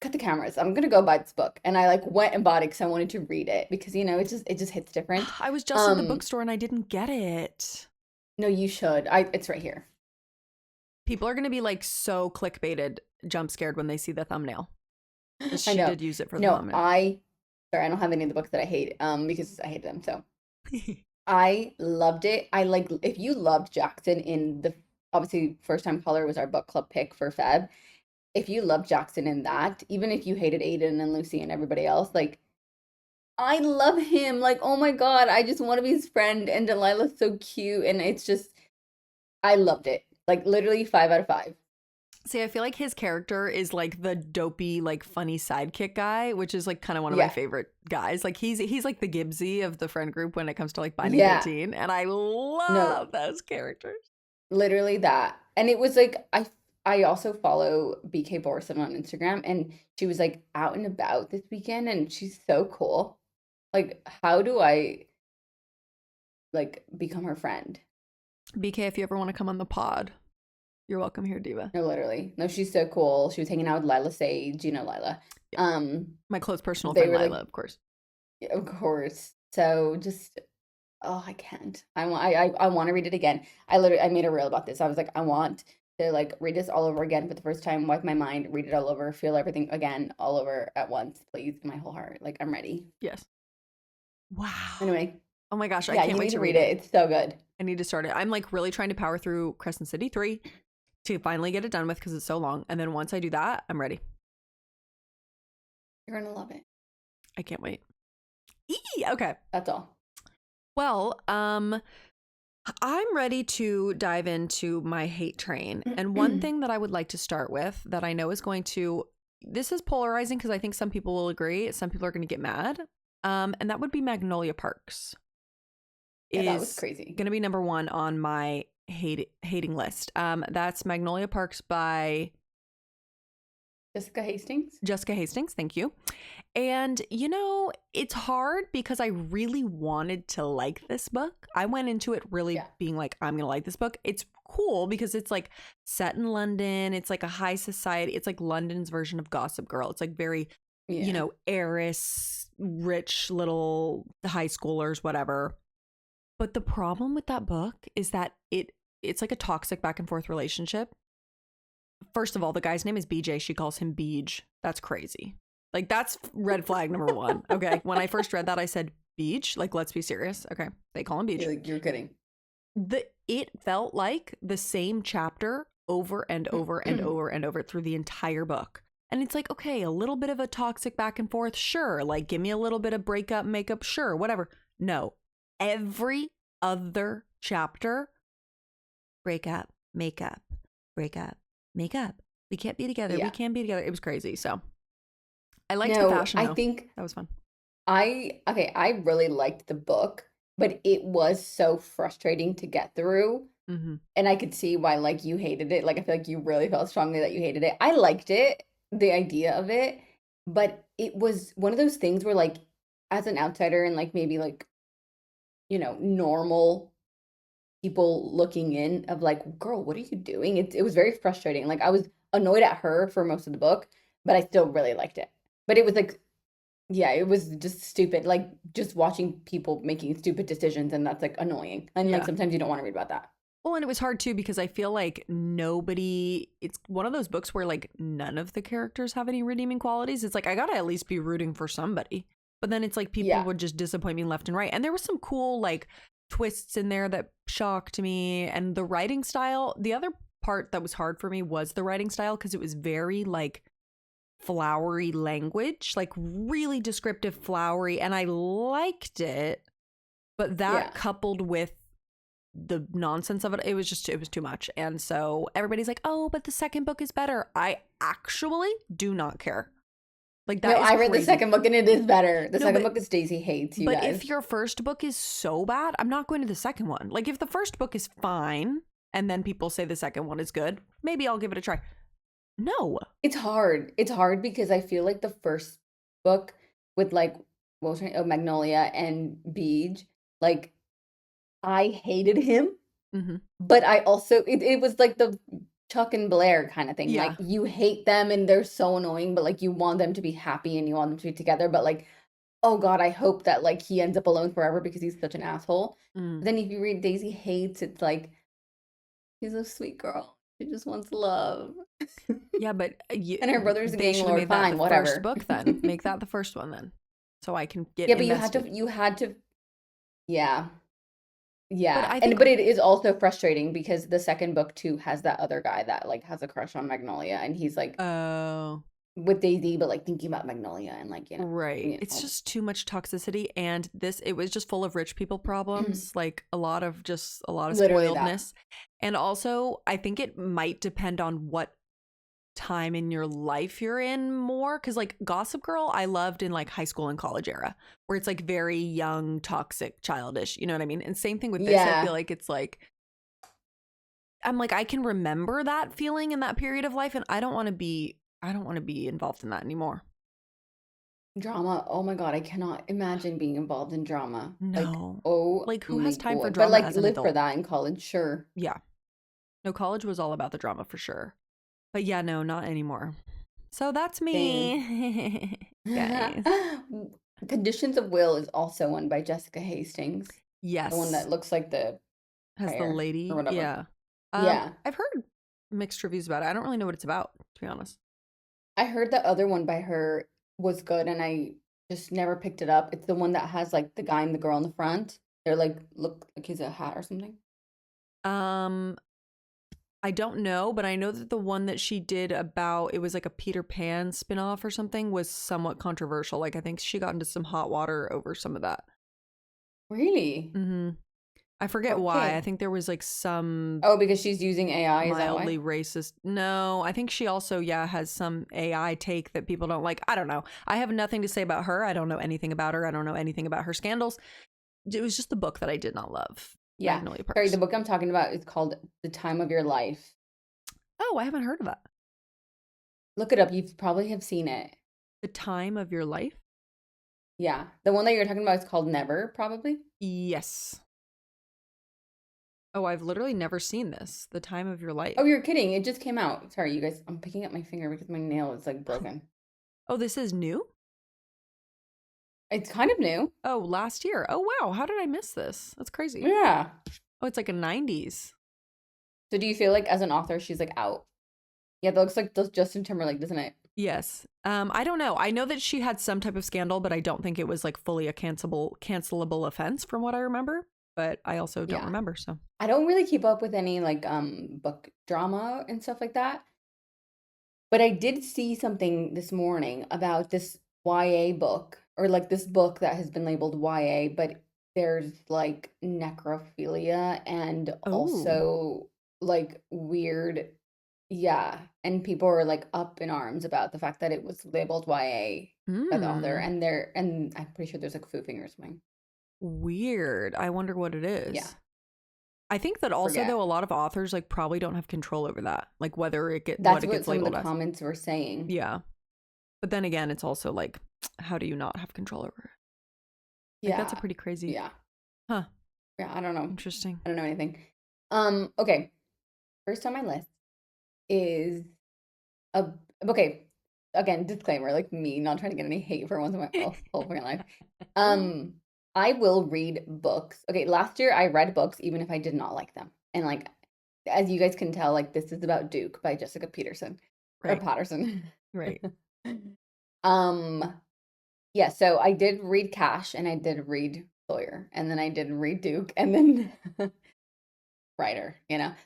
Cut the cameras. I'm gonna go buy this book. And I like went and bought it because I wanted to read it because you know it just hits different. I was just in the bookstore and I didn't get it. No, you should. It's right here. People are going to be like so clickbaited, jump scared when they see the thumbnail. 'Cause I she know. did use it for the No, thumbnail. sorry, I don't have any of the books that I hate, because I hate them. So I loved it. I like if you loved Jackson in the obviously First Time Caller was our book club pick for Feb. If you loved Jackson in that, even if you hated Aiden and Lucy and everybody else, like I love him. Like, oh my God, I just want to be his friend. And Delilah's so cute. And it's just, I loved it. Like, literally 5 out of 5. See, I feel like his character is like the dopey, like funny sidekick guy, which is like kind of one of my Yeah. favorite guys. Like he's like the Gibbsy of the friend group when it comes to like binding Yeah. 13, and I No, love those characters. literally that. And it was like, I also follow BK Borson on Instagram, and she was like out and about this weekend, and she's so cool. Like, how do I like become her friend? BK, if you ever want to come on the pod, you're welcome here, Diva. No, literally. No, she's so cool. She was hanging out with Lila Sage, you know Lila. Yeah. My close personal They friend were Lila, like, of course. yeah, of course. So just, oh, I can't. I want to read it again. I made a reel about this. I was like, I want to like read this all over again for the first time, wipe my mind, read it all over, feel everything again, all over at once, please, in my whole heart. Like, I'm ready. Yes. Wow. Anyway, Oh my gosh, I yeah, can't you wait need to to read it. It's so good. I need to start it. I'm like really trying to power through Crescent City 3 to finally get it done with because it's so long. And then once I do that, I'm ready. You're gonna love it. I can't wait. Okay. That's all. Well, I'm ready to dive into my hate train. And one thing that I would like to start with that I know is going to, this is polarizing because I think some people will agree, some people are going to get mad. And that would be Magnolia Parks. Yeah, that was crazy. Going to be number 1 on my hating list. That's Magnolia Parks by Jessica Hastings. Thank you. And you know, it's hard because I really wanted to like this book. I went into it really being like, I'm gonna like this book. It's cool because it's like set in London. It's like a high society. It's like London's version of Gossip Girl. It's like very, you know, heiress, rich little high schoolers, whatever. But the problem with that book is that it's like a toxic back and forth relationship. First of all, the guy's name is BJ. She calls him Beej. That's crazy. Like, that's red flag number 1. Okay. When I first read that, I said, Beej? Like, let's be serious. Okay. They call him Beej. You're kidding. It felt like the same chapter over and over and over and over through the entire book. And it's like, okay, a little bit of a toxic back and forth. Sure. Like, give me a little bit of breakup, makeup. Sure. Whatever. No. Every other chapter, breakup, makeup, breakup, makeup. We can't be together. We can't be together. It was crazy. So I liked the fashion. I think that was fun. I really liked the book, but it was so frustrating to get through. Mm-hmm. And I could see why like you hated it. Like, I feel like you really felt strongly that you hated it. I liked it, the idea of it, but it was one of those things where like as an outsider and like maybe like, you know, normal people looking in of like, girl, what are you doing? It was very frustrating. Like, I was annoyed at her for most of the book, but I still really liked it. But it was like, yeah, it was just stupid. Like, just watching people making stupid decisions, and that's like annoying. And like sometimes you don't want to read about that. Well, and it was hard too because I feel like it's one of those books where like none of the characters have any redeeming qualities. It's like, I gotta at least be rooting for somebody. But then it's like people would just disappoint me left and right. And there was some cool like twists in there that shocked me. And the writing style, the other part that was hard for me was the writing style because it was very like flowery language, like really descriptive, flowery. And I liked it. But that coupled with the nonsense of it, it was too much. And so everybody's like, oh, but the second book is better. I actually do not care. Like, that is I read crazy. the second book and it is better. The second book is Daisy Hates, you guys. But if your first book is so bad, I'm not going to the second one. Like, if the first book is fine and then people say the second one is good, maybe I'll give it a try. No. It's hard. It's hard because I feel like the first book with like, what was her name? Oh, Magnolia and Beej, like, I hated him. Mm-hmm. But I also, it was like the Chuck and Blair kind of thing. Yeah. Like, you hate them and they're so annoying, but like you want them to be happy and you want them to be together. But like, oh God, I hope that like he ends up alone forever because he's such an asshole. But then if you read Daisy Hates, it's like, she's a sweet girl. She just wants love. Yeah, but and her brother's a gang lord. Made Fine, that the whatever. First book then. Make that the first one then, so I can get. Yeah, but invested. you had to. Yeah. Yeah, But but it is also frustrating because the second book too has that other guy that like has a crush on Magnolia, and he's like, oh, with Daisy, but like thinking about Magnolia and like, Right. It's all just too much toxicity, and it was just full of rich people problems, like a lot of literally that. spoiledness. And also, I think it might depend on what time in your life you're in more, cuz like Gossip Girl I loved in like high school and college era, where it's like very young, toxic, childish, you know what I mean? And same thing with this. I feel Yeah. like it's like I'm like I can remember that feeling in that period of life, and I don't want to be involved in that anymore. Drama. Oh my God, I cannot imagine being involved in drama. Like, No. oh Like, who my has time for God. But drama like as an live for adult? that in college, sure. Yeah. No, college was all about the drama for sure. But yeah, no, not anymore. So that's Same. me. Guys. Conditions of Will is also one by Jessica Hastings. The one Yes. that looks like the Has the prayer or lady. whatever. Yeah. Yeah. I've heard mixed reviews about it. I don't really know what it's about, to be honest. I heard the other one by her was good and I just never picked it up. It's the one that has like the guy and the girl in the front. They're like look like he's a hat or something. Um, I don't know, but I know that the one that she did about it was like a Peter Pan spinoff or something was somewhat controversial. Like I think she got into some hot water over some of that. Really? Mm-hmm. I forget why. I Okay. think there was like some Oh, because she's using AI, is that why? mildly racist. No, I think she also, yeah, has some AI take that people don't like. I don't know. I have nothing to say about her. I don't know anything about her. I don't know anything about her scandals. It was just the book that I did not love, Yeah. Magnolia Sorry, the Parks. book I'm talking about is called The Time of Your Life. Oh, I haven't heard of that. Look it up. You probably have seen it. The Time of Your Life? Yeah. The one that you're talking about is called Never, probably. Yes. Oh, I've literally never seen this. The Time of Your Oh, Life. you're kidding. It just came out. Sorry, you guys. I'm picking up my finger because my nail is like broken. Oh, this is new? It's kind of new. Oh, last year. Oh, wow. How did I miss this? That's crazy. Yeah. Oh, it's like a 90s. So do you feel like as an author she's like out? Yeah, that looks like Justin Timberlake, doesn't it? Yes. I don't know. I know that she had some type of scandal, but I don't think it was like fully a cancelable offense from what I remember. But I also don't Yeah. remember. So I don't really keep up with any like book drama and stuff like that. But I did see something this morning about this YA book or like this book that has been labeled YA, but there's like necrophilia and oh. also like weird, yeah. And people are like up in arms about the fact that it was labeled YA by the author, Hmm. and I'm pretty sure there's like foo fingers swing. Weird. I wonder what it Yeah, is. I think that also forget. though a lot of authors like probably don't have control over that. Like whether what That's it what gets some of the labeled as. comments were saying. Yeah. But then again, it's also like how do you not have control over it? Like that's a Yeah, pretty crazy. yeah, Huh. yeah. I don't know. Interesting. I don't know anything. Okay. First on my list is a okay. Again, disclaimer, like me, not trying to get any hate for once in my whole fucking life. Um, I will read books. Okay, last year I read books even if I did not like them. And like as you guys can tell, like this is about Duke by Jessica Peterson or Right. Patterson. Right. Um, yeah, so I did read Cash and I did read Sawyer and then I did read Duke and then Ryder,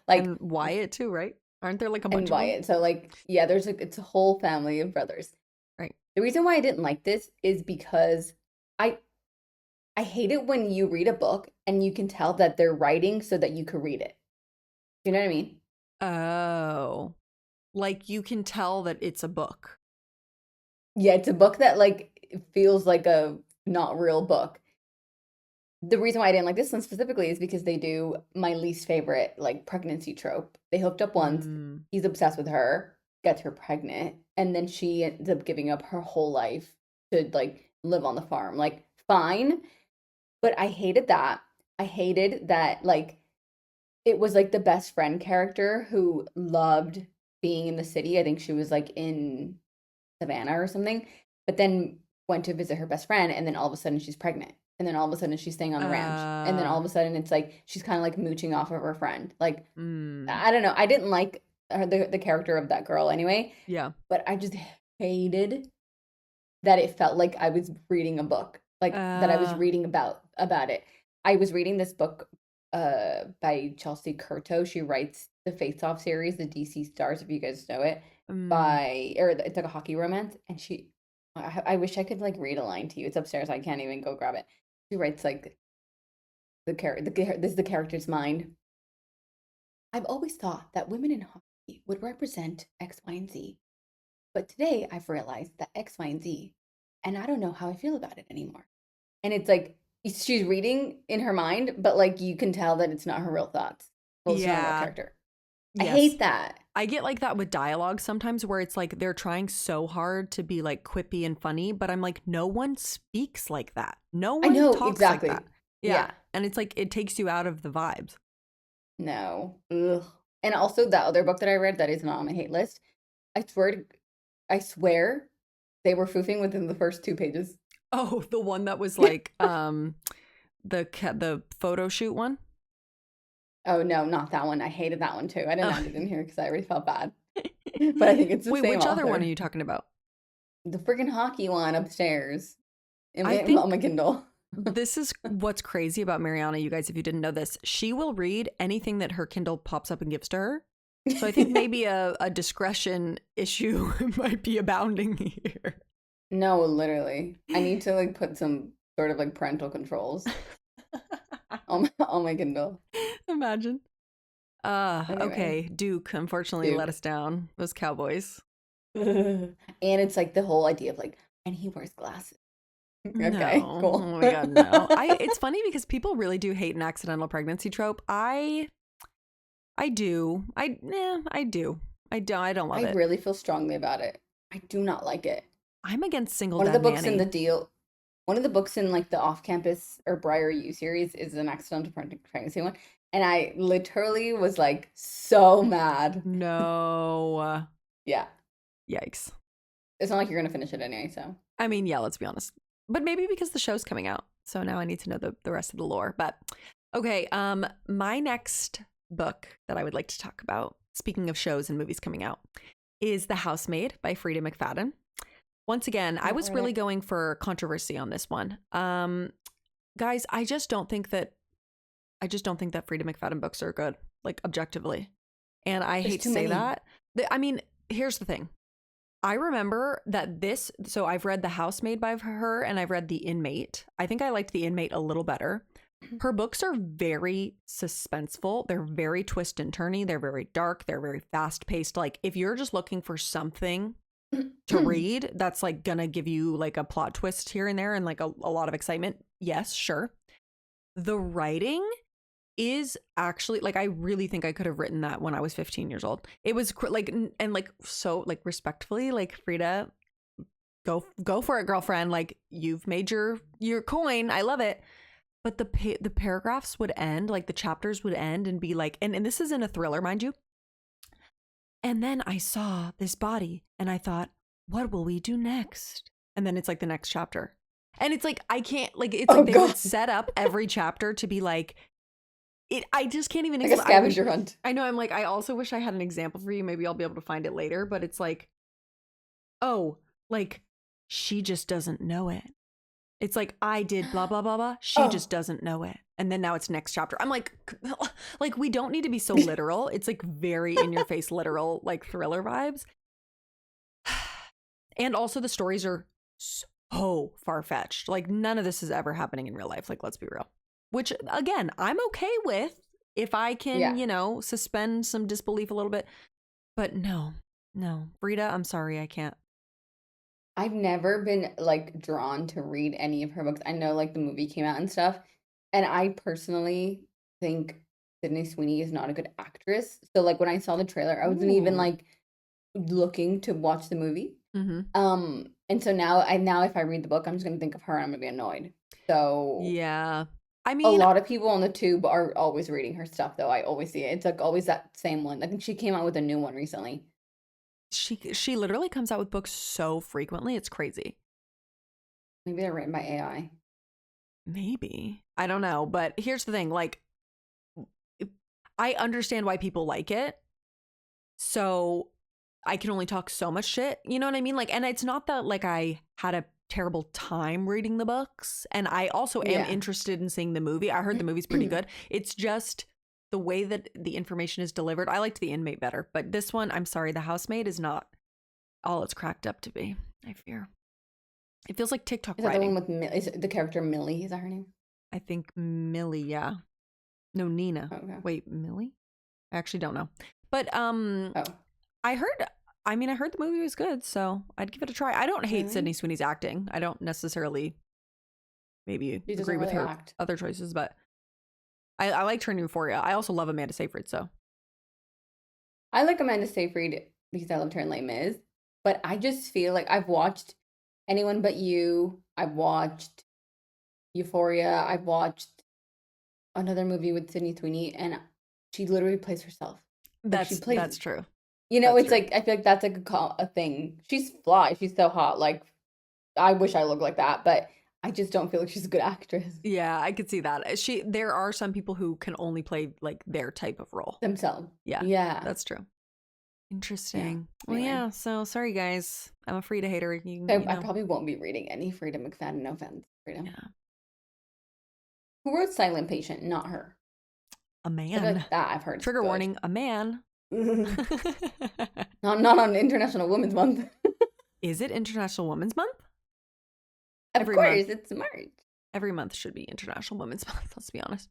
like And Wyatt too, right? Aren't there like a and bunch of them? Wyatt. So like yeah, there's like it's a whole family of brothers. Right. The reason why I didn't like this is because I I hate it when you read a book and you can tell that they're writing so that you could read it. You know what I mean? Oh. Like you can tell that it's a book. Yeah, it's a book that like feels like a not real book. The reason why I didn't like this one specifically is because they do my least favorite like pregnancy trope. They hooked up once, Mm. he's obsessed with her, gets her pregnant, and then she ends up giving up her whole life to like live on the farm. Like, fine, but I hated that. I hated that like it was like the best friend character who loved being in the city. I think she was like in Savannah or something, but then went to visit her best friend, and then all of a sudden she's pregnant, and then all of a sudden she's staying on the ranch, and then all Uh of a sudden it's like she's kind of like mooching off of her friend. Like mm. I don't know, I didn't like the character of that girl anyway, Yeah. but I just hated that it felt like I was reading a book, like that I was Uh reading about it. I was reading this book by Chelsea Curto. She writes the Face Off series, the DC Stars, if you guys know it. Mm, by, or it's like a hockey romance, and I wish I could like read a line to you. It's upstairs. I can't even go grab it. She writes like this is the character's mind. I've always thought that women in hockey would represent X, Y, and Z, but today I've realized that X, Y, and Z, and I don't know how I feel about it anymore. And it's like she's reading in her mind, but like you can tell that it's not her real thoughts. Well, it's not a real yeah. character. I Yes. hate that. I get like that with dialogue sometimes where it's like they're trying so hard to be like quippy and funny, but I'm like, no one speaks like that. No I one know talks like exactly. that. Yeah. Yeah. And it's like it takes you out of the vibes. No. Ugh. And also that other book that I read that is not on my hate list. I swear, I swear, they were foofing within the first 2 pages. Oh, the one that was like the photo shoot one? Oh no, not that one. I hated that one too. I didn't add it in here because I already felt bad. But I think it's the Wait, same which other one are author. you talking about? The freaking hockey one upstairs I on my think Kindle. this is what's crazy about Mariana, you guys, if you didn't know this. She will read anything that her Kindle pops up and gives to her. So I think maybe a discretion issue might be abounding here. No, literally. I need to like put some sort of like parental controls on my Kindle. Imagine. Anyway, Okay. Duke, unfortunately, let Duke. us down. Those Cowboys. And it's like the whole idea of like, and he wears glasses. Okay, No. cool. Oh my God, no. It's funny because people really do hate an accidental pregnancy trope. I do. I do. I don't love I it. really feel strongly about it. I do not like it. I'm against single One of the dad books in the nanny. deal, one of the books in like the off-campus or Briar U series is an accidental pregnancy one, and I literally was like so mad. No. Yeah, Yikes. it's not like you're gonna finish it anyway. So I mean, yeah, let's be honest. But maybe because the show's coming out. So now I need to know the rest of the lore. But okay, my next book that I would like to talk about, speaking of shows and movies coming out, is The Housemaid by Frida McFadden. Once again, I not was read really it. going for controversy on this one. Guys, I just don't think that Frida McFadden books are good, like objectively. And I There's hate to too say many. that. I mean, here's the thing. I remember that so I've read The Housemaid by her and I've read The Inmate. I think I liked The Inmate a little better. Her books are very suspenseful. They're very twist and turny. They're very dark. They're very fast paced. Like if you're just looking for something to read that's like gonna give you like a plot twist here and there and like a lot of excitement, yes, sure. The writing is actually like I really think I could have written that when I was 15 years old. It was like and like so like respectfully, like Frida, go for it, girlfriend. Like you've made your coin. I love it. But the paragraphs would end, like the chapters would end and be like, and this is in a thriller, mind you. And then I saw this body and I thought, what will we do next? And then it's like the next chapter. And it's like I can't like it's Oh like they God, would set up every chapter to be like I just can't even like a explain. I wish scavenger hunt. I know I'm like I also wish I had an example for you. Maybe I'll be able to find it later, but it's like, oh, like she just doesn't know it. It's like I did blah blah blah blah. She Oh, just doesn't know it. And then now it's next chapter. I'm like like we don't need to be so literal. It's like very in your face literal like thriller vibes. And also the stories are so far-fetched. Like none of this is ever happening in real life. Like let's be real. Which again, I'm okay with if I can, yeah. suspend some disbelief a little bit. But no. No. Frida, I'm sorry, I can't. I've never been like drawn to read any of her books. I know like the movie came out and stuff, and I personally think Sydney Sweeney is not a good actress. So like when I saw the trailer, I wasn't even Ooh. like looking to watch the movie. Mm-hmm. And so now if I read the book, I'm just gonna think of her and I'm gonna be annoyed. So Yeah. I a mean, lot of people on the tube are always reading her stuff though. I always see it. It's like always that same one. I think she came out with a new one recently. she literally comes out with books so frequently. It's crazy. Maybe they're written by AI. Maybe. I don't know, but here's the thing, like I understand why people like it. So I can only talk so much shit. You know what I mean? Like, and it's not that like I had a terrible time reading the books. And I also am Yeah. interested in seeing the movie. I heard the movie's pretty good. It's just the way that the information is delivered. I liked The Inmate better, but this one, I'm sorry, The Housemaid is not all it's cracked up to be, I fear. It feels like TikTok Is that the writing. one with is the character Millie? Is that her name? I think Millie, yeah. No, Nina. Okay. Wait, Millie? I actually don't know. But Oh, I heard the movie was good, so I'd give it a try. I don't hate really? Sydney Sweeney's acting. I don't necessarily maybe She agree doesn't with really her act. other choices, but I liked her in Euphoria. I also love Amanda Seyfried, so I like Amanda Seyfried because I loved her in Les Mis, but I just feel like I've watched Anyone But You. I've watched Euphoria. I've watched another movie with Sydney Sweeney, and she literally plays herself. Like she plays, that's true. it's True. like I feel like that's like a thing. She's fly. She's so hot. Like I wish I looked like that, but I just don't feel like she's a good actress Yeah, I could see that. There are some people who can only play like their type of role. themselves. Yeah, Yeah. that's true. Interesting. Yeah. Well, Anyway. yeah. So sorry, guys. I'm a Frida hater. You I know. probably won't be reading any Freedom McFadden. No offense, Freedom. Yeah. Who wrote Silent Patient? Not her. A I feel man. like that I've heard. Trigger warning. A man. Not on International Women's Month. Is it International Women's Month? Of Every course, month. it's March. Every month should be International Women's Month. Let's be honest.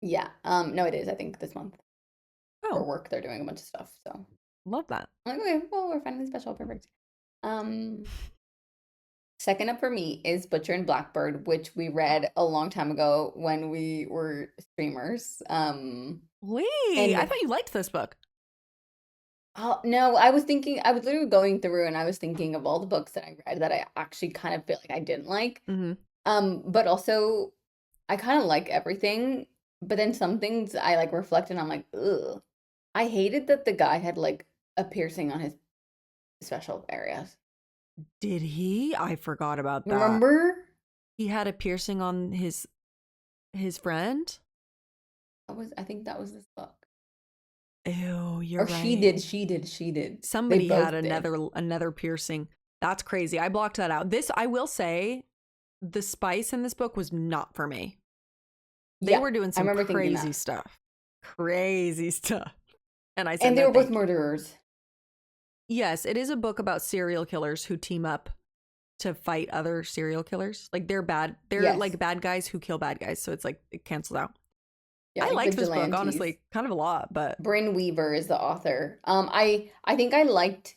Yeah. No, it is. I think this month for Oh, work they're doing a bunch of stuff. So love that. I'm like, okay, well, we're finally special. Perfect. Second up for me is Butcher and Blackbird, which we read a long time ago when we were streamers. Wait, And I thought you liked this book. no, I was literally going through and I was thinking of all the books that I read that I actually kind of feel like I didn't like. Mm-hmm. But also I kind of like everything, but then some things I like reflect and I'm like, ugh. I hated that the guy had like a piercing on his special areas. Did he? I forgot about that. Remember? He had a piercing on his friend. I think that was this book. Ew, you're Or right. she did. Somebody They both had did. another piercing. That's crazy. I blocked that out. This, I will say, the spice in this book was not for me. They Yeah, were doing I some remember thinking crazy that. stuff. Crazy stuff. And I said, And they no, were both thank you. murderers. Yes, it is a book about serial killers who team up to fight other serial killers. Like they're bad. They're Yes. like bad guys who kill bad guys. So it's like it cancels out. Yeah, I like liked this book, vigilantes. honestly, kind of a lot, but Bryn Weaver is the author. I think I liked.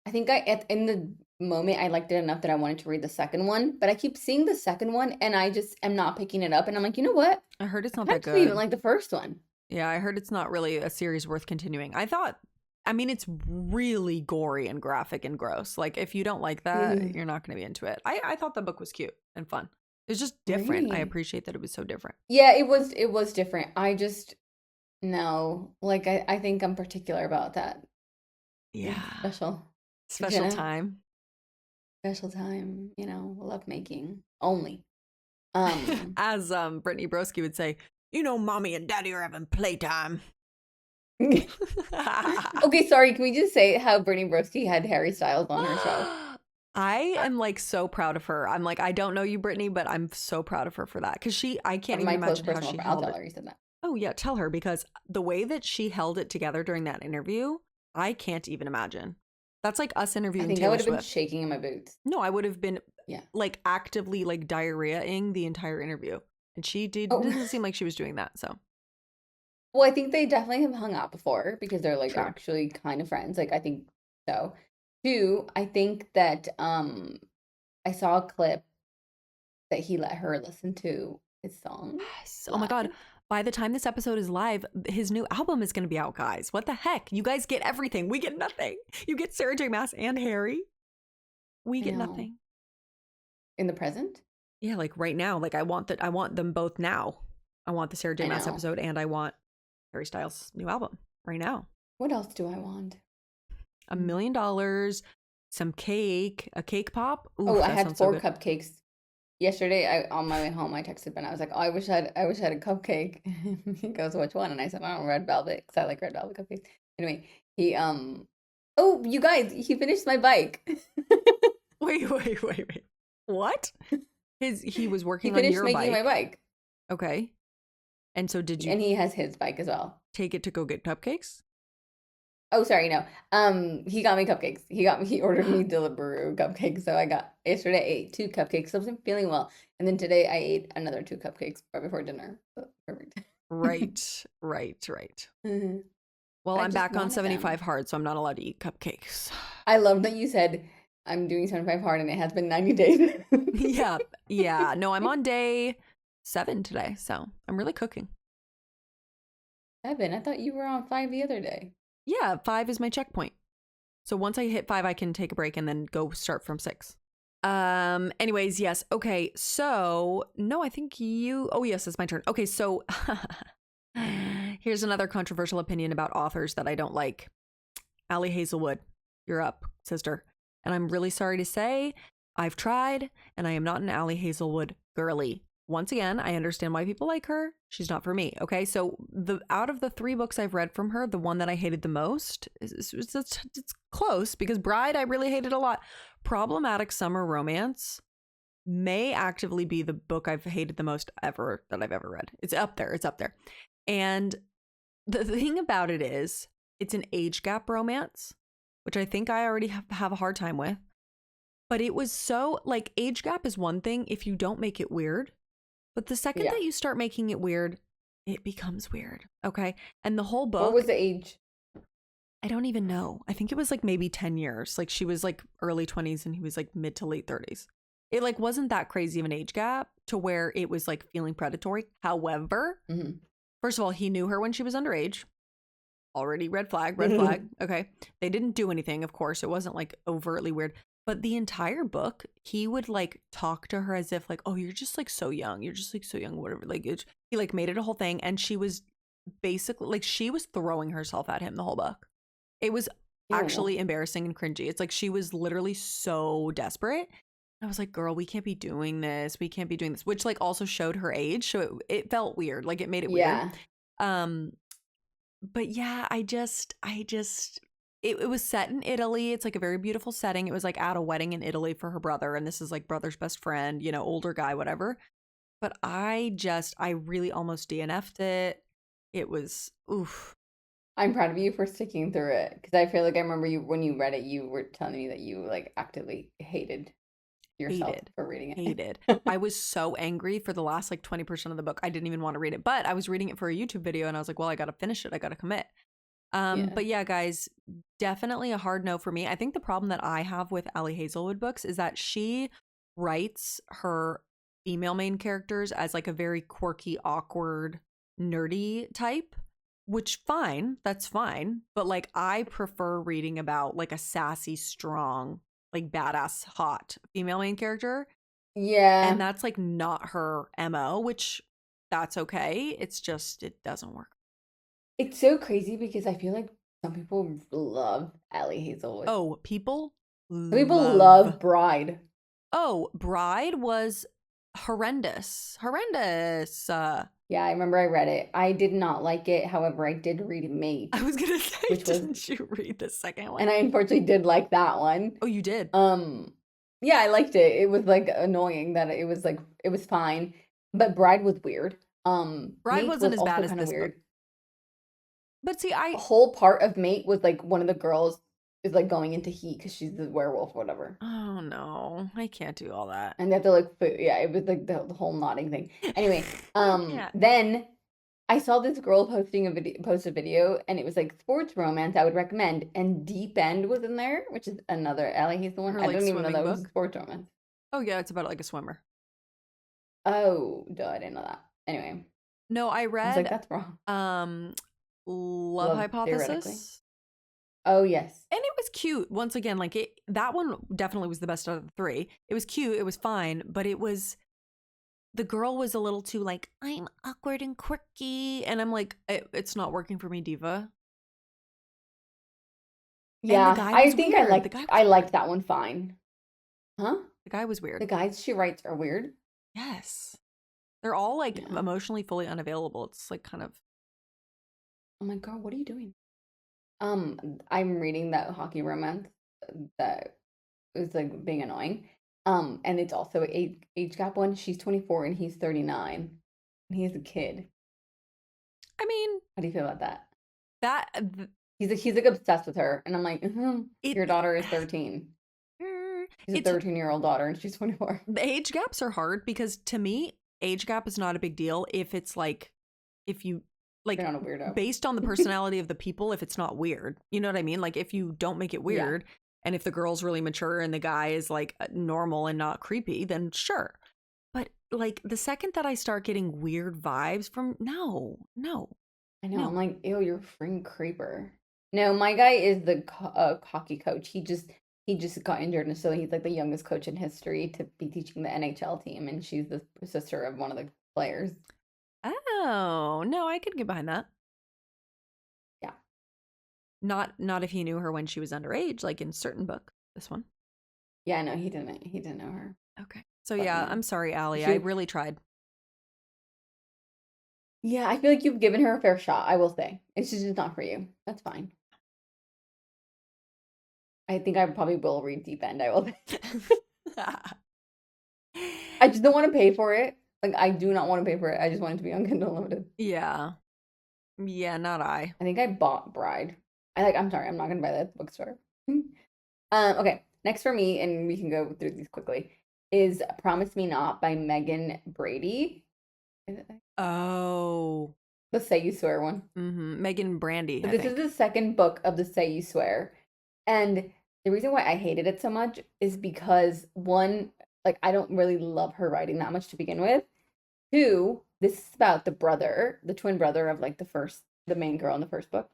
I think in the moment I liked it enough that I wanted to read the second one, but I keep seeing the second one and I just am not picking it up, and I'm like, you know what? I heard it's not I that actually good. even like the first one. Yeah, I heard it's not really a series worth continuing. I mean, it's really gory and graphic and gross. Like, if you don't like that, you're not going to be into it. I thought the book was cute and fun. It was just different. I Really? appreciate that it was so different. Yeah, it was different. I just no, like I think I'm particular about that. Yeah. Special Special time. special time, love making only. As Brittany Broski would say, mommy and daddy are having playtime. Okay, sorry, can we just say how Brittany Broski had Harry Styles on her show? I am like so proud of her. I'm like, I don't know you, Brittany, but I'm so proud of her for that. Because I can't even imagine how she I'll held tell it. her you said that. Oh yeah, tell her, because the way that she held it together during that interview, I can't even imagine. That's like us I interviewing think I Taylor would have been Swift. shaking in my boots. No, I would have been Yeah. like actively like diarrheaing the entire interview. And she didn't seem like she was doing that. So Well, I think they definitely have hung out before because they're like True. actually kind of friends. Like I think so. Two, I think that I saw a clip that he let her listen to his song. Oh my God. By the time this episode is live, his new album is going to be out, guys. What the heck? You guys get everything. We get nothing. You get Sarah J. Maas and Harry. We get nothing. In the present? Yeah, like right now. Like I want them both now. I want the Sarah J. Maas episode and I want Harry Styles' new album right now. What else do I want? $1 million, some cake, a cake pop. Ooh, I had 4 cupcakes. Yesterday, on my way home, I texted Ben. I was like, "Oh, I wish I had a cupcake." He goes, "Which one?" And I said, "Oh, red velvet, because I like red velvet cupcakes." Anyway, oh, you guys, he finished my bike. Wait. What? He was working He on finished your making bike. my bike. Okay. And so did you? And he has his bike as well. Take it to go get cupcakes? Oh, sorry, no. He got me cupcakes. He ordered me Deliveroo cupcakes. So I got yesterday I ate 2 cupcakes. So I wasn't feeling well. And then today I ate another 2 cupcakes right before dinner. So perfect. Right, right, right. Mhm. Well, But I I'm just back on wanted 75 them. hard, so I'm not allowed to eat cupcakes. I love that you said I'm doing 75 hard and it has been 90 days. Yeah, yeah. No, I'm on day 7 today, so I'm really cooking. Evan, I thought you were on 5 the other day. Yeah, 5 is my checkpoint. So once I hit 5, I can take a break and then go start from 6. Anyways, yes. Okay. So, no, I think you Oh, yes, it's my turn. Okay, so here's another controversial opinion about authors that I don't like. Allie Hazelwood, you're up, sister. And I'm really sorry to say, I've tried, and I am not an Allie Hazelwood girly. Once again, I understand why people like her. She's not for me. Okay, so the out of the 3 books I've read from her, the one that I hated the most it's close because Bride I really hated a lot. Problematic Summer Romance may actively be the book I've hated the most ever that I've ever read. It's up there. It's up there. And the thing about it is, it's an age gap romance, which I think I already have a hard time with. But it was so, like, age gap is one thing if you don't make it weird. But the second Yeah. that you start making it weird, it becomes weird. Okay. And the whole What was book, the age? I don't even know. I think it was like maybe 10 years. Like she was like early 20s and he was like mid to late 30s. It like wasn't that crazy of an age gap to where it was like feeling predatory. However, Hmm. first of all, he knew her when she was underage. Already red flag, red flag. Okay. They didn't do anything, of course. It wasn't like overtly weird. But the entire book, he would like talk to her as if like, oh, you're just like so young. You're just like so young, whatever. Like he like made it a whole thing. And she was basically like she was throwing herself at him the whole book. It was Ew. actually embarrassing and cringy. It's like she was literally so desperate. I was like, girl, we can't be doing this. We can't be doing this, which like also showed her age. So it felt weird. Like it made it weird. Yeah. Um, but yeah, it was set in Italy. It's like a very beautiful setting. It was like at a wedding in Italy for her brother, and this is like brother's best friend, you know, older guy, whatever. But I really almost DNF'd it. It was oof, I'm proud of you for sticking through it because I feel like I remember you when you read it, you were telling me that you like actively hated yourself hated. for reading Hated. it. I was so angry for the last like 20% of the book. I didn't even want to read it, but I was reading it for a YouTube video and I was like, well, I got to finish it. I got to commit. Yeah. But yeah, guys, definitely a hard no for me. I think the problem that I have with Allie Hazelwood books is that she writes her female main characters as like a very quirky, awkward, nerdy type, which fine, that's fine. But like I prefer reading about like a sassy, strong, like badass, hot female main character. And Yeah. that's like not her MO, which that's okay. It's just it doesn't work. It's so crazy because I feel like some people love Allie Hazelwood. Oh, people Some people love. love Bride. Oh, Bride was horrendous. Horrendous. Yeah, I remember I read it. I did not like it. However, I did read I Mate, was gonna say, which was, didn't you read the second and one? I unfortunately did like that one. Oh, you did. Um, yeah, I liked it. It was like annoying that it was like it was fine, but Bride was weird. Bride Mate wasn't was as also bad as kind of this book. weird. But see, A whole part of Mate was like one of the girls is like going into heat because she's the werewolf or whatever. oh no, I can't do all that. And they have to like yeah, it was like the whole nodding thing. Anyway, I can't. then I saw this girl post a video and it was like sports romance I would recommend and Deep End was in there, which is another Allie He's the one. Her I like don't even know swimming that was a book. sports romance. Oh yeah, it's about like a swimmer. Oh, duh, I didn't know that. Anyway, No, I I was like, read that's wrong. um Love Love theoretically. Hypothesis. Oh yes. And it was cute. Once again, like it that one definitely was the best out of the 3. It was cute, it was fine, but it was the girl was a little too like, I'm awkward and quirky. And I'm like, it's not working for me, diva. And the Yeah, guy I was think weird. The guy was I weird. liked that one fine. Huh? The guy was The weird. guys she writes are weird. Yes. They're all like Yeah. emotionally fully unavailable. It's like kind of I'm like, girl, what are you doing? I'm reading that hockey romance that is like being annoying. And it's also age gap one. She's 24 and he's 39. And he's a kid. I mean, How do you feel about that? that He's like obsessed with her, and I'm like, It, your daughter is 13. She's a it's 13-year-old daughter, and she's 24. the age gaps are hard because to me, age gap is not a big deal if it's like if you You're like not a weirdo. based on the personality of the people, if it's not weird. You know what I mean? Like if you don't make it Yeah. weird and if the girl's really mature and the guy is like normal and not creepy, then sure. But like the second that I start getting weird vibes from no, I know. I'm no. like, ew, you're a freaking creeper. No, my guy is the hockey coach. He just got injured, and so he's like the youngest coach in history to be teaching the NHL team, and she's the sister of one of the players. Oh, no, I could get behind that. Yeah. Not if he knew her when she was underage, like in certain book. This one. Yeah, no, he didn't. He didn't know her. Okay. So But yeah, no. I'm sorry, Allie. I She, really tried. yeah, I feel like you've given her a fair shot, I will say. It's just not for you. That's fine. I think I probably will read Deep End. I will. I just don't want to pay for it. Like, I do not want to pay for it. I just want it to be on Kindle Unlimited. Yeah. Yeah, not I. I think I bought Bride. I'm sorry, I'm not gonna buy that at the bookstore. Okay, next for me, and we can go through these quickly, is Promise Me Not by Megan Brady. Is it Oh. the Say You Swear one? Megan Brandy, But I this think. is the second book of the Say You Swear. And the reason why I hated it so much is because one, like I don't really love her writing that much to begin with. Two, this is about the twin brother of like the main girl in the first book.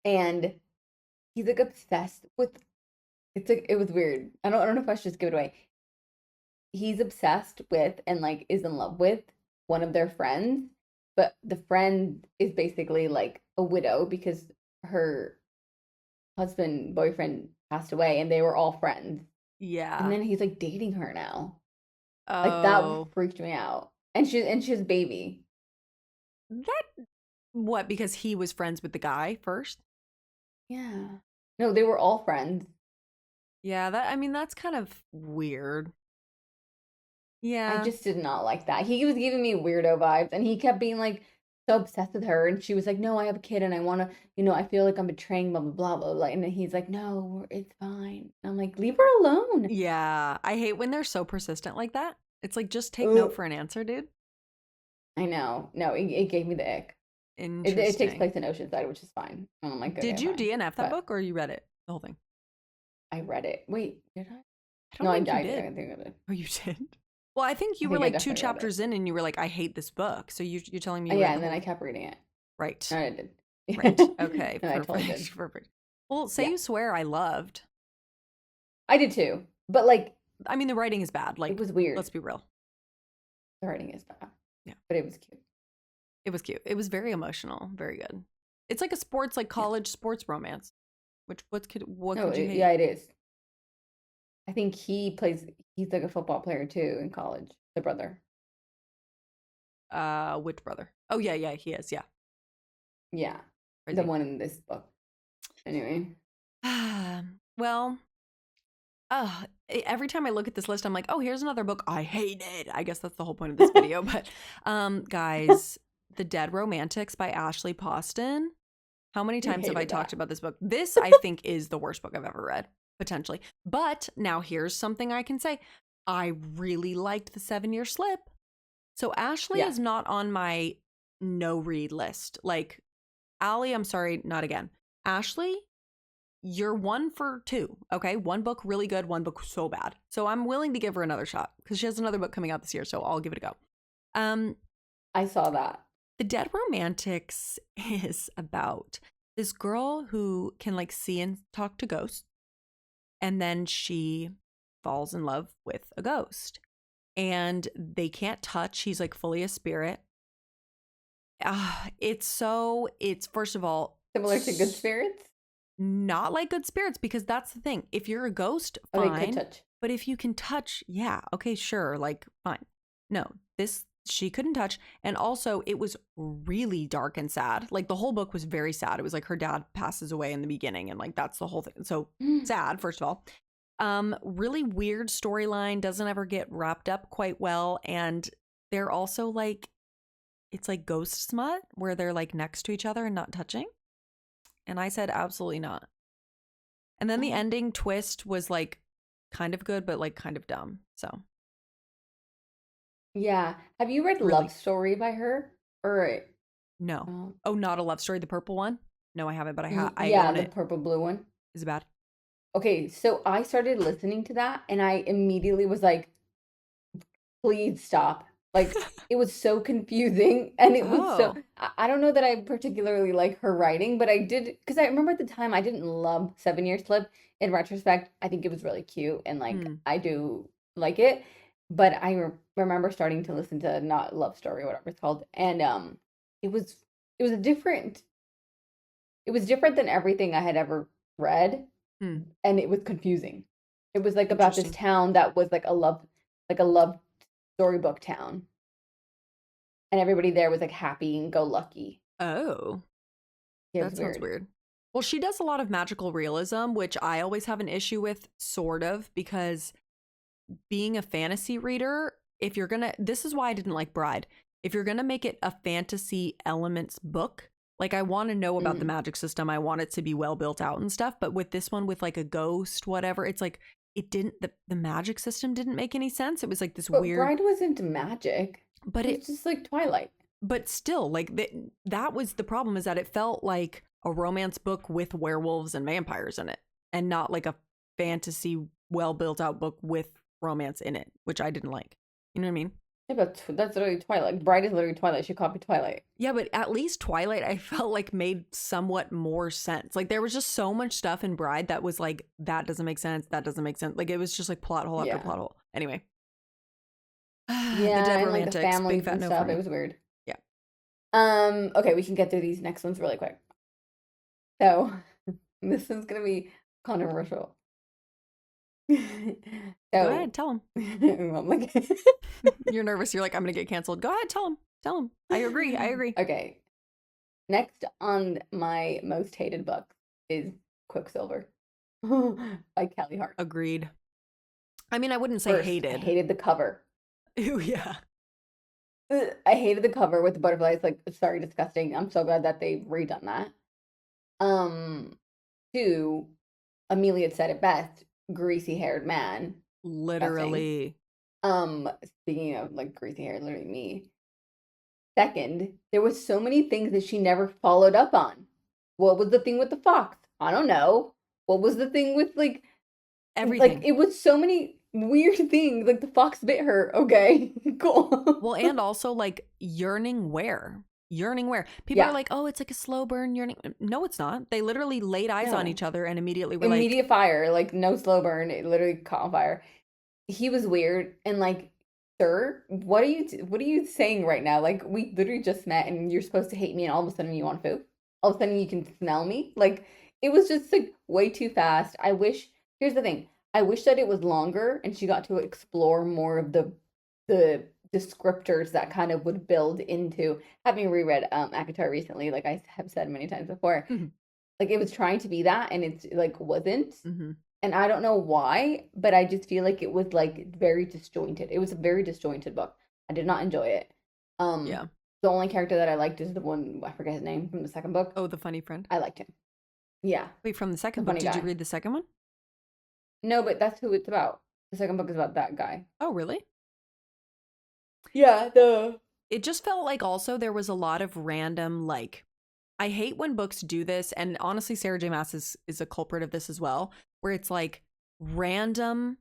And he's like obsessed with it was weird. I don't know if I should just give it away. He's obsessed with and like is in love with one of their friends, but the friend is basically like a widow because her boyfriend passed away and they were all friends. And Yeah. then he's like dating her now. Like that Oh. freaked me out. And she's a baby. That what? Because he was friends with the guy first? Yeah. No, they were all friends. Yeah, that's kind of weird. I Yeah. just did not like that. He was giving me weirdo vibes and he kept being like so obsessed with her and she was like, "No, I have a kid and I want to, I feel like I'm betraying blah blah blah blah blah." And then he's like, "No, it's fine." And I'm like, "Leave her alone." Yeah. I hate when they're so persistent like that. It's like just take note Ugh. for an answer, dude. I know. No, it gave me the ick. It takes Interesting. place in Oceanside, which is fine. And I'm like, Did okay, you fine. DNF that But book or you read it? The whole thing? I read it. Wait, did I? I No, don't think you did. I think I did. Oh, you did? Well, I think I you were think I like two definitely read it. chapters in and you were like, I hate this book. So you're telling me Oh, you yeah, read the and then whole I thing. kept reading it. Right. No, I did. Right. Okay. No, I totally Perfect. did. Perfect. Well, Say Yeah, You Swear I loved. I did too. But like, I mean, the writing is bad. it Like, was weird. let's be real. The writing is bad. Yeah. But it was cute. It was cute. It was very emotional. Very good. It's like a sports, like Yeah. college sports romance. What No, could you yeah, hate? it is. I think he's like a football player too in college, the brother. Which brother? Oh yeah, yeah, he is. Yeah. Yeah, the Crazy. one in this book. Anyway, Well, every time I look at this list, I'm like, oh, here's another book I hated. I guess that's the whole point of this video. But, guys, The Dead Romantics by Ashley Poston. How many you times have I hated talked that. about this book? This, I think, is the worst book I've ever read, potentially. But now here's something I can say. I really liked The 7-Year Slip. So Ashley Yeah, is not on my no read list. Like, Allie, I'm sorry, not again. Ashley, you're 1 for 2, okay? One book really good, one book so bad. So I'm willing to give her another shot because she has another book coming out this year, so I'll give it a go. I saw that. The Dead Romantics is about this girl who can like see and talk to ghosts, and then she falls in love with a ghost, and they can't touch. He's like fully a spirit. It's first of all Similar to Good Spirits. not like good spirits because that's the thing. If you're a ghost, Oh, they could fine. touch. But if you can touch, yeah, okay, sure, like fine. No, this she couldn't touch. And also it was really dark and sad. Like the whole book was very sad. It was like her dad passes away in the beginning and like that's the whole thing. So sad, first of all. Really weird storyline, doesn't ever get wrapped up quite well. And they're also like it's like ghost smut where they're like next to each other and not touching. And I said, absolutely not. And then the Oh. ending twist was like kind of good, but like kind of dumb. So Yeah. Have you read Love really, Story by her? Or no. oh, Oh, not a love story, the purple one? No, I haven't, but I yeah, own the it. purple blue one. Is it bad? Okay, so I started listening to that and I immediately was like, please stop. Like it was so confusing and it was so Oh. I don't know that I particularly like her writing, but I did because I remember at the time I didn't love 7 Years Slip. In retrospect, I think it was really cute and like Hmm. I do like it. But I remember starting to listen to not Love Story, whatever it's called, and it was it was a different it was different than everything I had ever read, Hmm. and it was confusing. It was like about this Interesting. town that was like a love storybook town, and everybody there was like happy and go lucky. Oh, Yeah, it was that sounds weird. weird. Well, she does a lot of magical realism, which I always have an issue with, sort of, because being a fantasy reader, if you're gonna, this is why I didn't like Bride. If you're gonna make it a fantasy elements book, like I want to know about the Mm. magic system, I want it to be well built out and stuff. But with this one, with like a ghost, whatever, it's like it didn't, the magic system didn't make any sense. It was like this But weird, Bride wasn't magic. but It was it, just like Twilight. but still, like that was the problem, is that it felt like a romance book with werewolves and vampires in it, and not like a fantasy, well built out book with romance in it, which I didn't like. You know what I mean? Yeah, but that's literally Twilight. Bride is literally Twilight. She copied Twilight. Yeah, but at least Twilight, I felt like made somewhat more sense. Like there was just so much stuff in Bride that was like, that doesn't make sense. That doesn't make sense. Like it was just like plot hole after Yeah. plot hole. Anyway, the Yeah, Dead and like the Romantics, big families fat and no for stuff. It me. was weird. Yeah, Okay, we can get through these next ones really quick. So this one's gonna be controversial. go So ahead, tell him. I'm like You're nervous. You're like, I'm gonna get canceled. Go ahead, tell him. Tell him. I agree. I agree. Okay. Next on my most hated book is Quicksilver by Kelly Hart. Agreed. I mean, I wouldn't say First, I hated. hated the cover. Ooh, yeah. I hated the cover with the butterflies. Like, sorry, disgusting. I'm so glad that they've redone that. Um, Two, Amelia said it best. Greasy haired man. Disgusting. Literally. Speaking of like greasy hair, literally me. Second, there was so many things that she never followed up on. What was the thing with the fox? I don't know. What was the thing with like Everything. it was so many weird things. Like the fox bit her. Okay, cool. Well, and also like yearning where? Yearning where? People are Yeah, like, oh, it's like a slow burn yearning. No, it's not. They literally laid eyes on no. each other and immediately were like, Immediate fire, like no slow burn. It literally caught on fire. He was weird and like, sir, what are you saying right now? Like we literally just met and you're supposed to hate me and all of a sudden you want food. All of a sudden you can smell me. Like it was just like way too fast. I wish here's the thing. I wish that it was longer and she got to explore more of the descriptors that kind of would build into having reread Akatar recently, like I have said many times before. Like it was trying to be that and it's like wasn't. mm-hmm. And I don't know why, but I just feel like it was like very disjointed. It was a very disjointed book. I did not enjoy it. Yeah. The only character that I liked is the one I forget his name from the second book. Oh, the funny friend. I liked him. Yeah, Wait, from the the second book, funny did you guy. read the second one? No, but that's who it's about. The second book is about that guy. Oh, really? Yeah, the It just felt like also there was a lot of random, like, I hate when books do this, and honestly, Sarah J. Maas is a culprit of this as well, where it's like random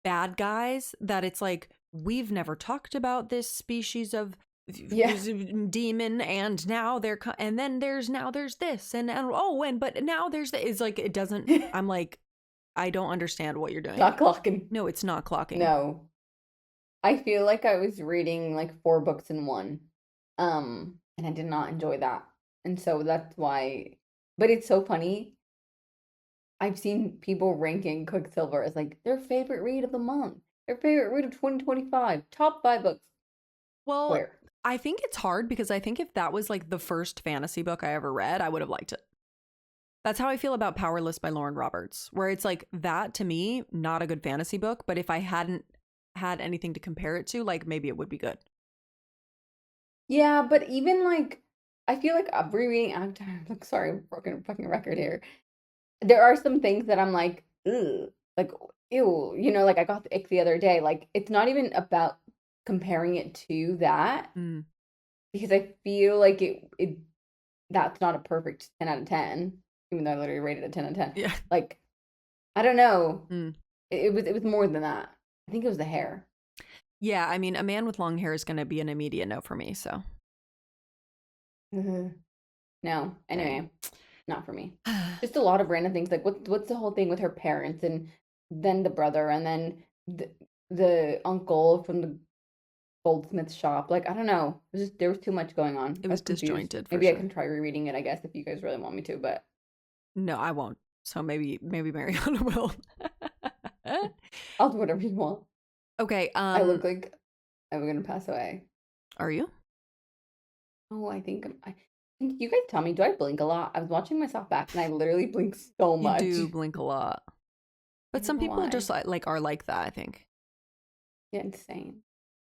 bad guys that it's like, we've never talked about this species of yeah. demon, and now and then there's this, and oh, and but now there's the, it's like, it doesn't, I'm like, I don't understand what you're doing. Not clocking. No, it's not clocking. No. I feel like I was reading like four books in one. And I did not enjoy that. And so that's why but it's so funny. I've seen people ranking Quicksilver as like their favorite read of the month, their favorite read of 2025, top five books. Well, Where? I think it's hard because I think if that was like the first fantasy book I ever read, I would have liked it. That's how I feel about Powerless by Lauren Roberts, where it's like that to me, not a good fantasy book, but if I hadn't had anything to compare it to, like maybe it would be good. Yeah, but even like I feel like rereading after. Like, sorry, broken fucking record here. There are some things that I'm like, ugh, like, ew, like I got the ick the other day. Like, it's not even about comparing it to that Mm. because I feel like it that's not a perfect 10 out of 10, even though I literally rated it 10 out of 10. Yeah. Like, I don't know. Mm. It was more than that. I think it was the hair. Yeah, I mean, A Man with Long Hair is going to be an immediate no for me, so. Mhm. No. Dang. Anyway, not for me. Just a lot of random things. Like what's the whole thing with her parents and then the brother and then the uncle from the goldsmith shop. Like I don't know. There was too much going on. It I was was confused. disjointed for Maybe I sure. can try rereading it, I guess, if you guys really want me to, but No, I won't. So maybe Mariana will. I'll do whatever you want. Okay, I look like I'm gonna pass away. are you? Oh, I think you guys tell me, do I blink a lot? I was watching myself back and I literally blink so You much. do blink a lot. I But don't some know people just why. like are like that, I think. Yeah, insane.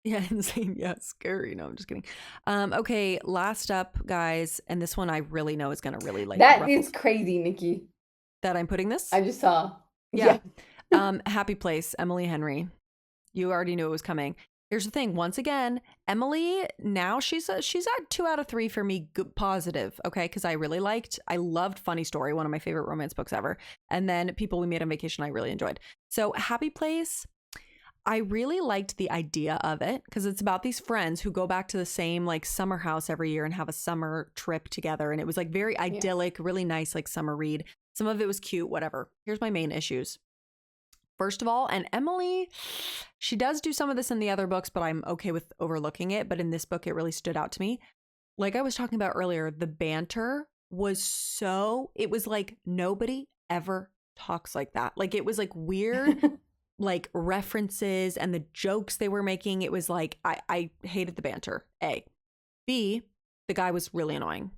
Yeah, insane. Yeah, scary. No, I'm just kidding. Okay, last up, guys, and this one I really know is gonna really like That is ruffles crazy, Nikki. that I'm putting this. I just saw. Yeah. Yeah. Happy Place, Emily Henry. You already knew it was coming. Here's the thing. Once again, Emily, now she's at 2 out of 3 for me, good, positive. Okay, because I loved Funny Story, one of my favorite romance books ever, and then People We Made on Vacation, I really enjoyed. So Happy Place, I really liked the idea of it because it's about these friends who go back to the same like summer house every year and have a summer trip together, and it was like very Yeah. idyllic, really nice like summer read. Some of it was cute, whatever. Here's my main issues. First of all, and Emily, she does do some of this in the other books, but I'm okay with overlooking it. But in this book, it really stood out to me. Like I was talking about earlier, the banter it was like nobody ever talks like that. Like it was like weird, like references and the jokes they were making. It was like, I hated the banter. A. B, the guy was really annoying.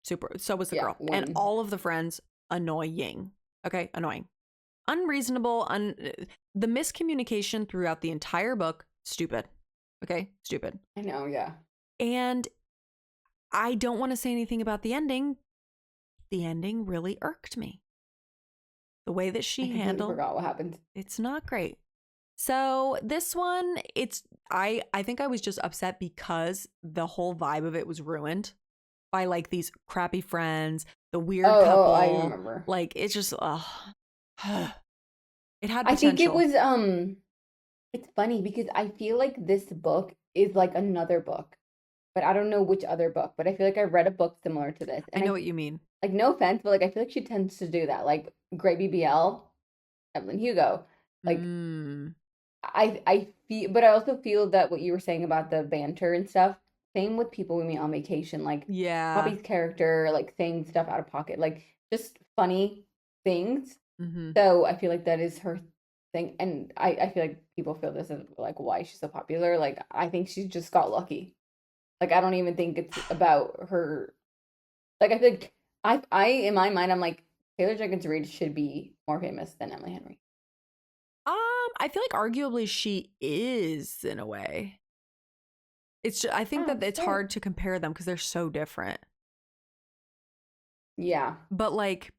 Super. So was the Yeah, girl. And one. all of the friends, annoying. Okay, annoying, unreasonable, the miscommunication throughout the entire book, stupid. Okay, stupid. I know, yeah. And I don't want to say anything about the ending. The ending really irked me. The way that I she completely handled forgot what happened. it's not great. So this one, I think I was just upset because the whole vibe of it was ruined by like these crappy friends, the weird Oh, I couple. remember. Like it's just it had I think it potential. was it's funny because I feel like this book is like another book, but I don't know which other book, but I feel like I read a book similar to this. I And know I what you mean. like no offense, but like I feel like she tends to do that. Like Grey BBL, Evelyn Hugo. Like Mm. I feel, but I also feel that what you were saying about the banter and stuff, same with people we meet on vacation, like Yeah. Poppy's character, like saying stuff out of pocket, like just funny things. Mm-hmm. So I feel like that is her thing. And I feel like people feel this is like why she's so popular. Like I think she just got lucky. Like I don't even think it's about her. Like I feel like I in my mind I'm like Taylor Jenkins Reid should be more famous than Emily Henry. I feel like arguably she is in a way. I think Oh, that it's sure. hard to compare them because they're so different. Yeah. But like,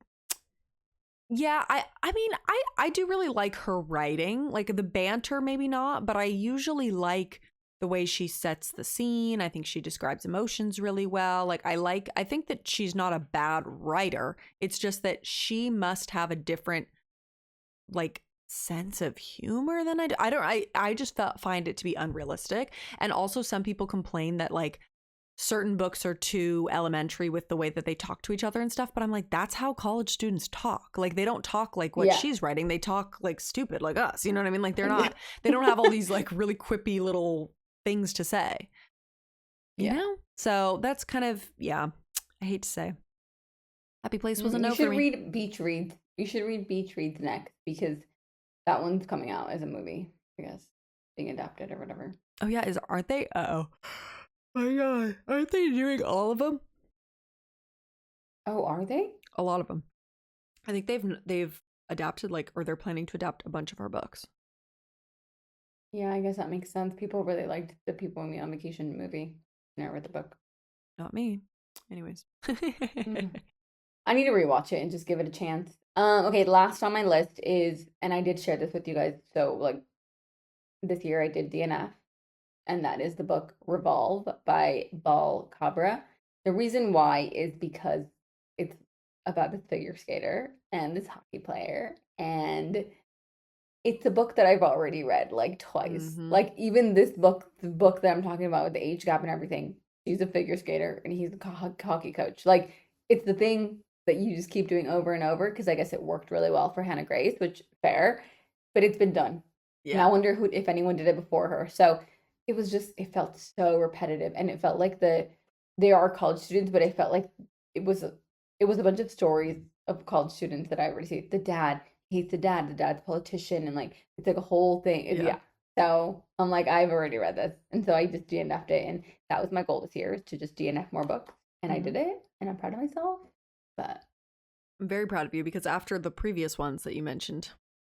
yeah, I mean, I do really like her writing. Like the banter, maybe not, but I usually like the way she sets the scene. I think she describes emotions really well. I think that she's not a bad writer. It's just that she must have a different like sense of humor than I do. I just find it to be unrealistic. And also some people complain that like certain books are too elementary with the way that they talk to each other and stuff, but I'm like that's how college students talk. Like they don't talk like what Yeah. she's writing. They talk like stupid like us. You know what I mean? Like Yeah. they don't have all these like really quippy little things to say. You Yeah. know? So that's kind of yeah, I hate to say. Happy Place was a You no for should me. read Beach Reads. You should read Beach Reads next because that one's coming out as a movie, I guess, being adapted or whatever. Oh yeah, aren't they? Uh-oh. My God, aren't they doing all of them? Oh, are they? A lot of them. I think they've adapted like, or they're planning to adapt a bunch of our books. Yeah, I guess that makes sense. People really liked the People with Me on Vacation movie. And I read the book. Not me. Anyways. Mhm. I need to rewatch it and just give it a chance. Okay, last on my list is, and I did share this with you guys. So like this year I did DNF, and that is the book Revolve by Bal Cabra. The reason why is because it's about this figure skater and this hockey player, and it's a book that I've already read like twice. Mm-hmm. Like even this book, the book that I'm talking about with the age gap and everything, he's a figure skater and he's a hockey coach. Like it's the thing that you just keep doing over and over because I guess it worked really well for Hannah Grace, which fair, but it's been done. And I Yeah. wonder who if anyone did it before her. So it was just it felt so repetitive and it felt like they are college students, but it felt like it was it was a bunch of stories of college students that I already see. The dad hates the dad's a politician, and like it's like a whole thing. Yeah. Yeah. So I'm like, I've already read this. And so I just DNF'd it. And that was my goal this year is to just DNF more books. And I did it. And I'm proud of myself. But I'm very proud of you because after the previous ones that you mentioned,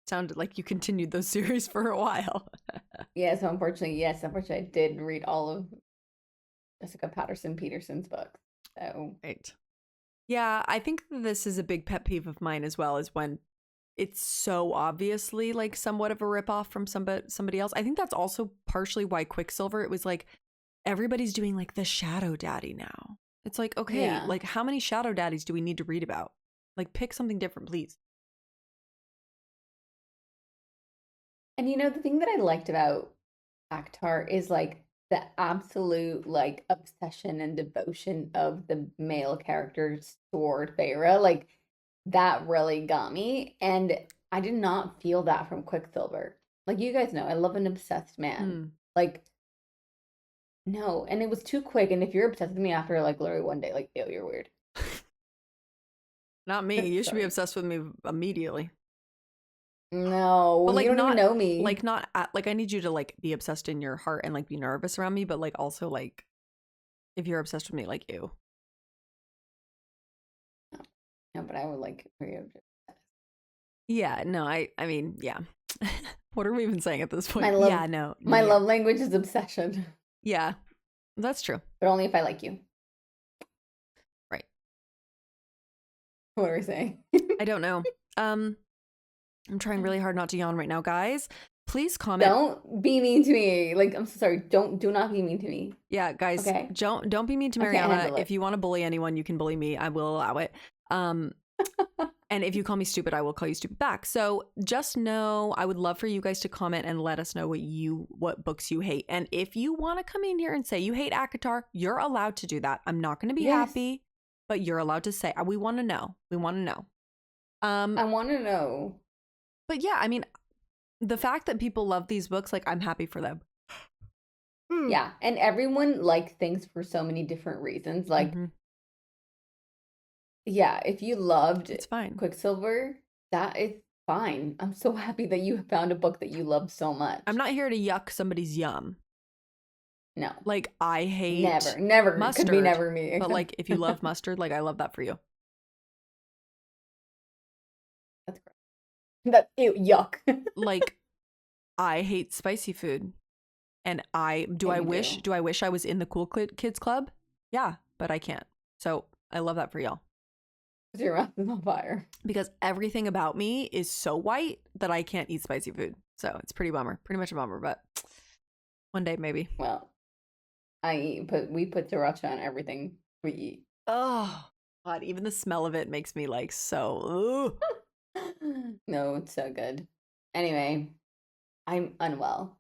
sounded like you continued those series for a while. yeah, so unfortunately, I did read all of Jessica Patterson Peterson's books. So Right. Yeah, I think this is a big pet peeve of mine as well, is when it's so obviously like somewhat of a ripoff from somebody else. I think that's also partially why Quicksilver, it was like everybody's doing like the Shadow Daddy now. It's like, okay, yeah. like how many Shadow Daddies do we need to read about? Like pick something different, please. And you know, the thing that I liked about Akhtar is like the absolute like obsession and devotion of the male characters toward Feyre. Like that really got me. And I did not feel that from Quicksilver. Like you guys know, I love an obsessed man. Like, no. And it was too quick. And if you're obsessed with me after like literally one day, like, ew, you're weird. Not me. You should be Sorry. obsessed with me immediately. No, But like you don't even not know me. like not at, like I need you to like be obsessed in your heart and like be nervous around me, but like also like if you're obsessed with me, like you. No, but I would like Yeah, no, I mean, yeah. What are we even saying at this point? my love Yeah, no. my Yeah. love language is obsession. Yeah. That's true. But only if I like you. Right. What are we saying? I don't know. I'm trying really hard not to yawn right now, guys. Please comment. Don't be mean to me. Like, I'm so sorry. Do not be mean to me. Yeah, guys, Okay. don't be mean to I can't Mariana. handle it. If you want to bully anyone, you can bully me. I will allow it. And if you call me stupid, I will call you stupid back. So just know I would love for you guys to comment and let us know what books you hate. And if you want to come in here and say you hate ACOTAR, you're allowed to do that. I'm not going to be happy, but you're allowed to say, we want to know. We want to know. I want to know. But yeah, I mean, the fact that people love these books, like I'm happy for them. Yeah. And everyone likes things for so many different reasons. Like, yeah, if you loved It's fine. Quicksilver, that is fine. I'm so happy that you found a book that you love so much. I'm not here to yuck somebody's yum. No. Like I hate never mustard. Could be never me. But like if you love mustard, like I love that for you. That's gross. That ew, yuck. Like I hate spicy food. And do I wish I was in the cool kids club? Yeah, but I can't. So I love that for y'all. Your mouth is on fire. Because everything about me is so white that I can't eat spicy food. So it's pretty much a bummer, but one day maybe. Well, we put sriracha on everything we eat. Oh God, even the smell of it makes me like so. No, it's so good. Anyway, I'm unwell.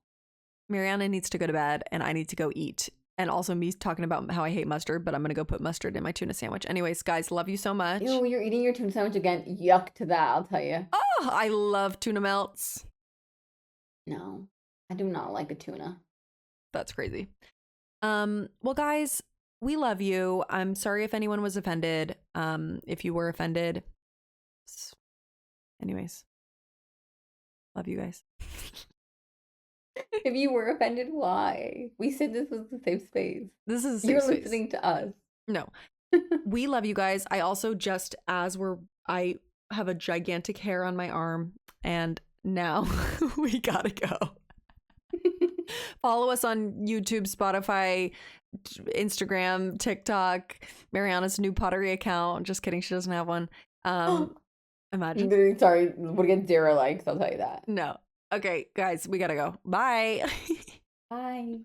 Mariana needs to go to bed and I need to go eat. And also me talking about how I hate mustard, but I'm going to go put mustard in my tuna sandwich. Anyways, guys, love you so much. Ew, you're eating your tuna sandwich again. Yuck to that, I'll tell you. Oh, I love tuna melts. No, I do not like a tuna. That's crazy. Well, guys, we love you. I'm sorry if anyone was offended. If you were offended. Anyways, love you guys. If you were offended, why? We said this was a safe space. This is a safe You're space. listening to us. No. We love you guys. I also just, I have a gigantic hair on my arm and now we gotta go. Follow us on YouTube, Spotify, Instagram, TikTok, Mariana's new pottery account. Just kidding, she doesn't have one. Imagine. Sorry, would get 0 likes, I'll tell you that. No. Okay, guys, we gotta go. Bye. Bye.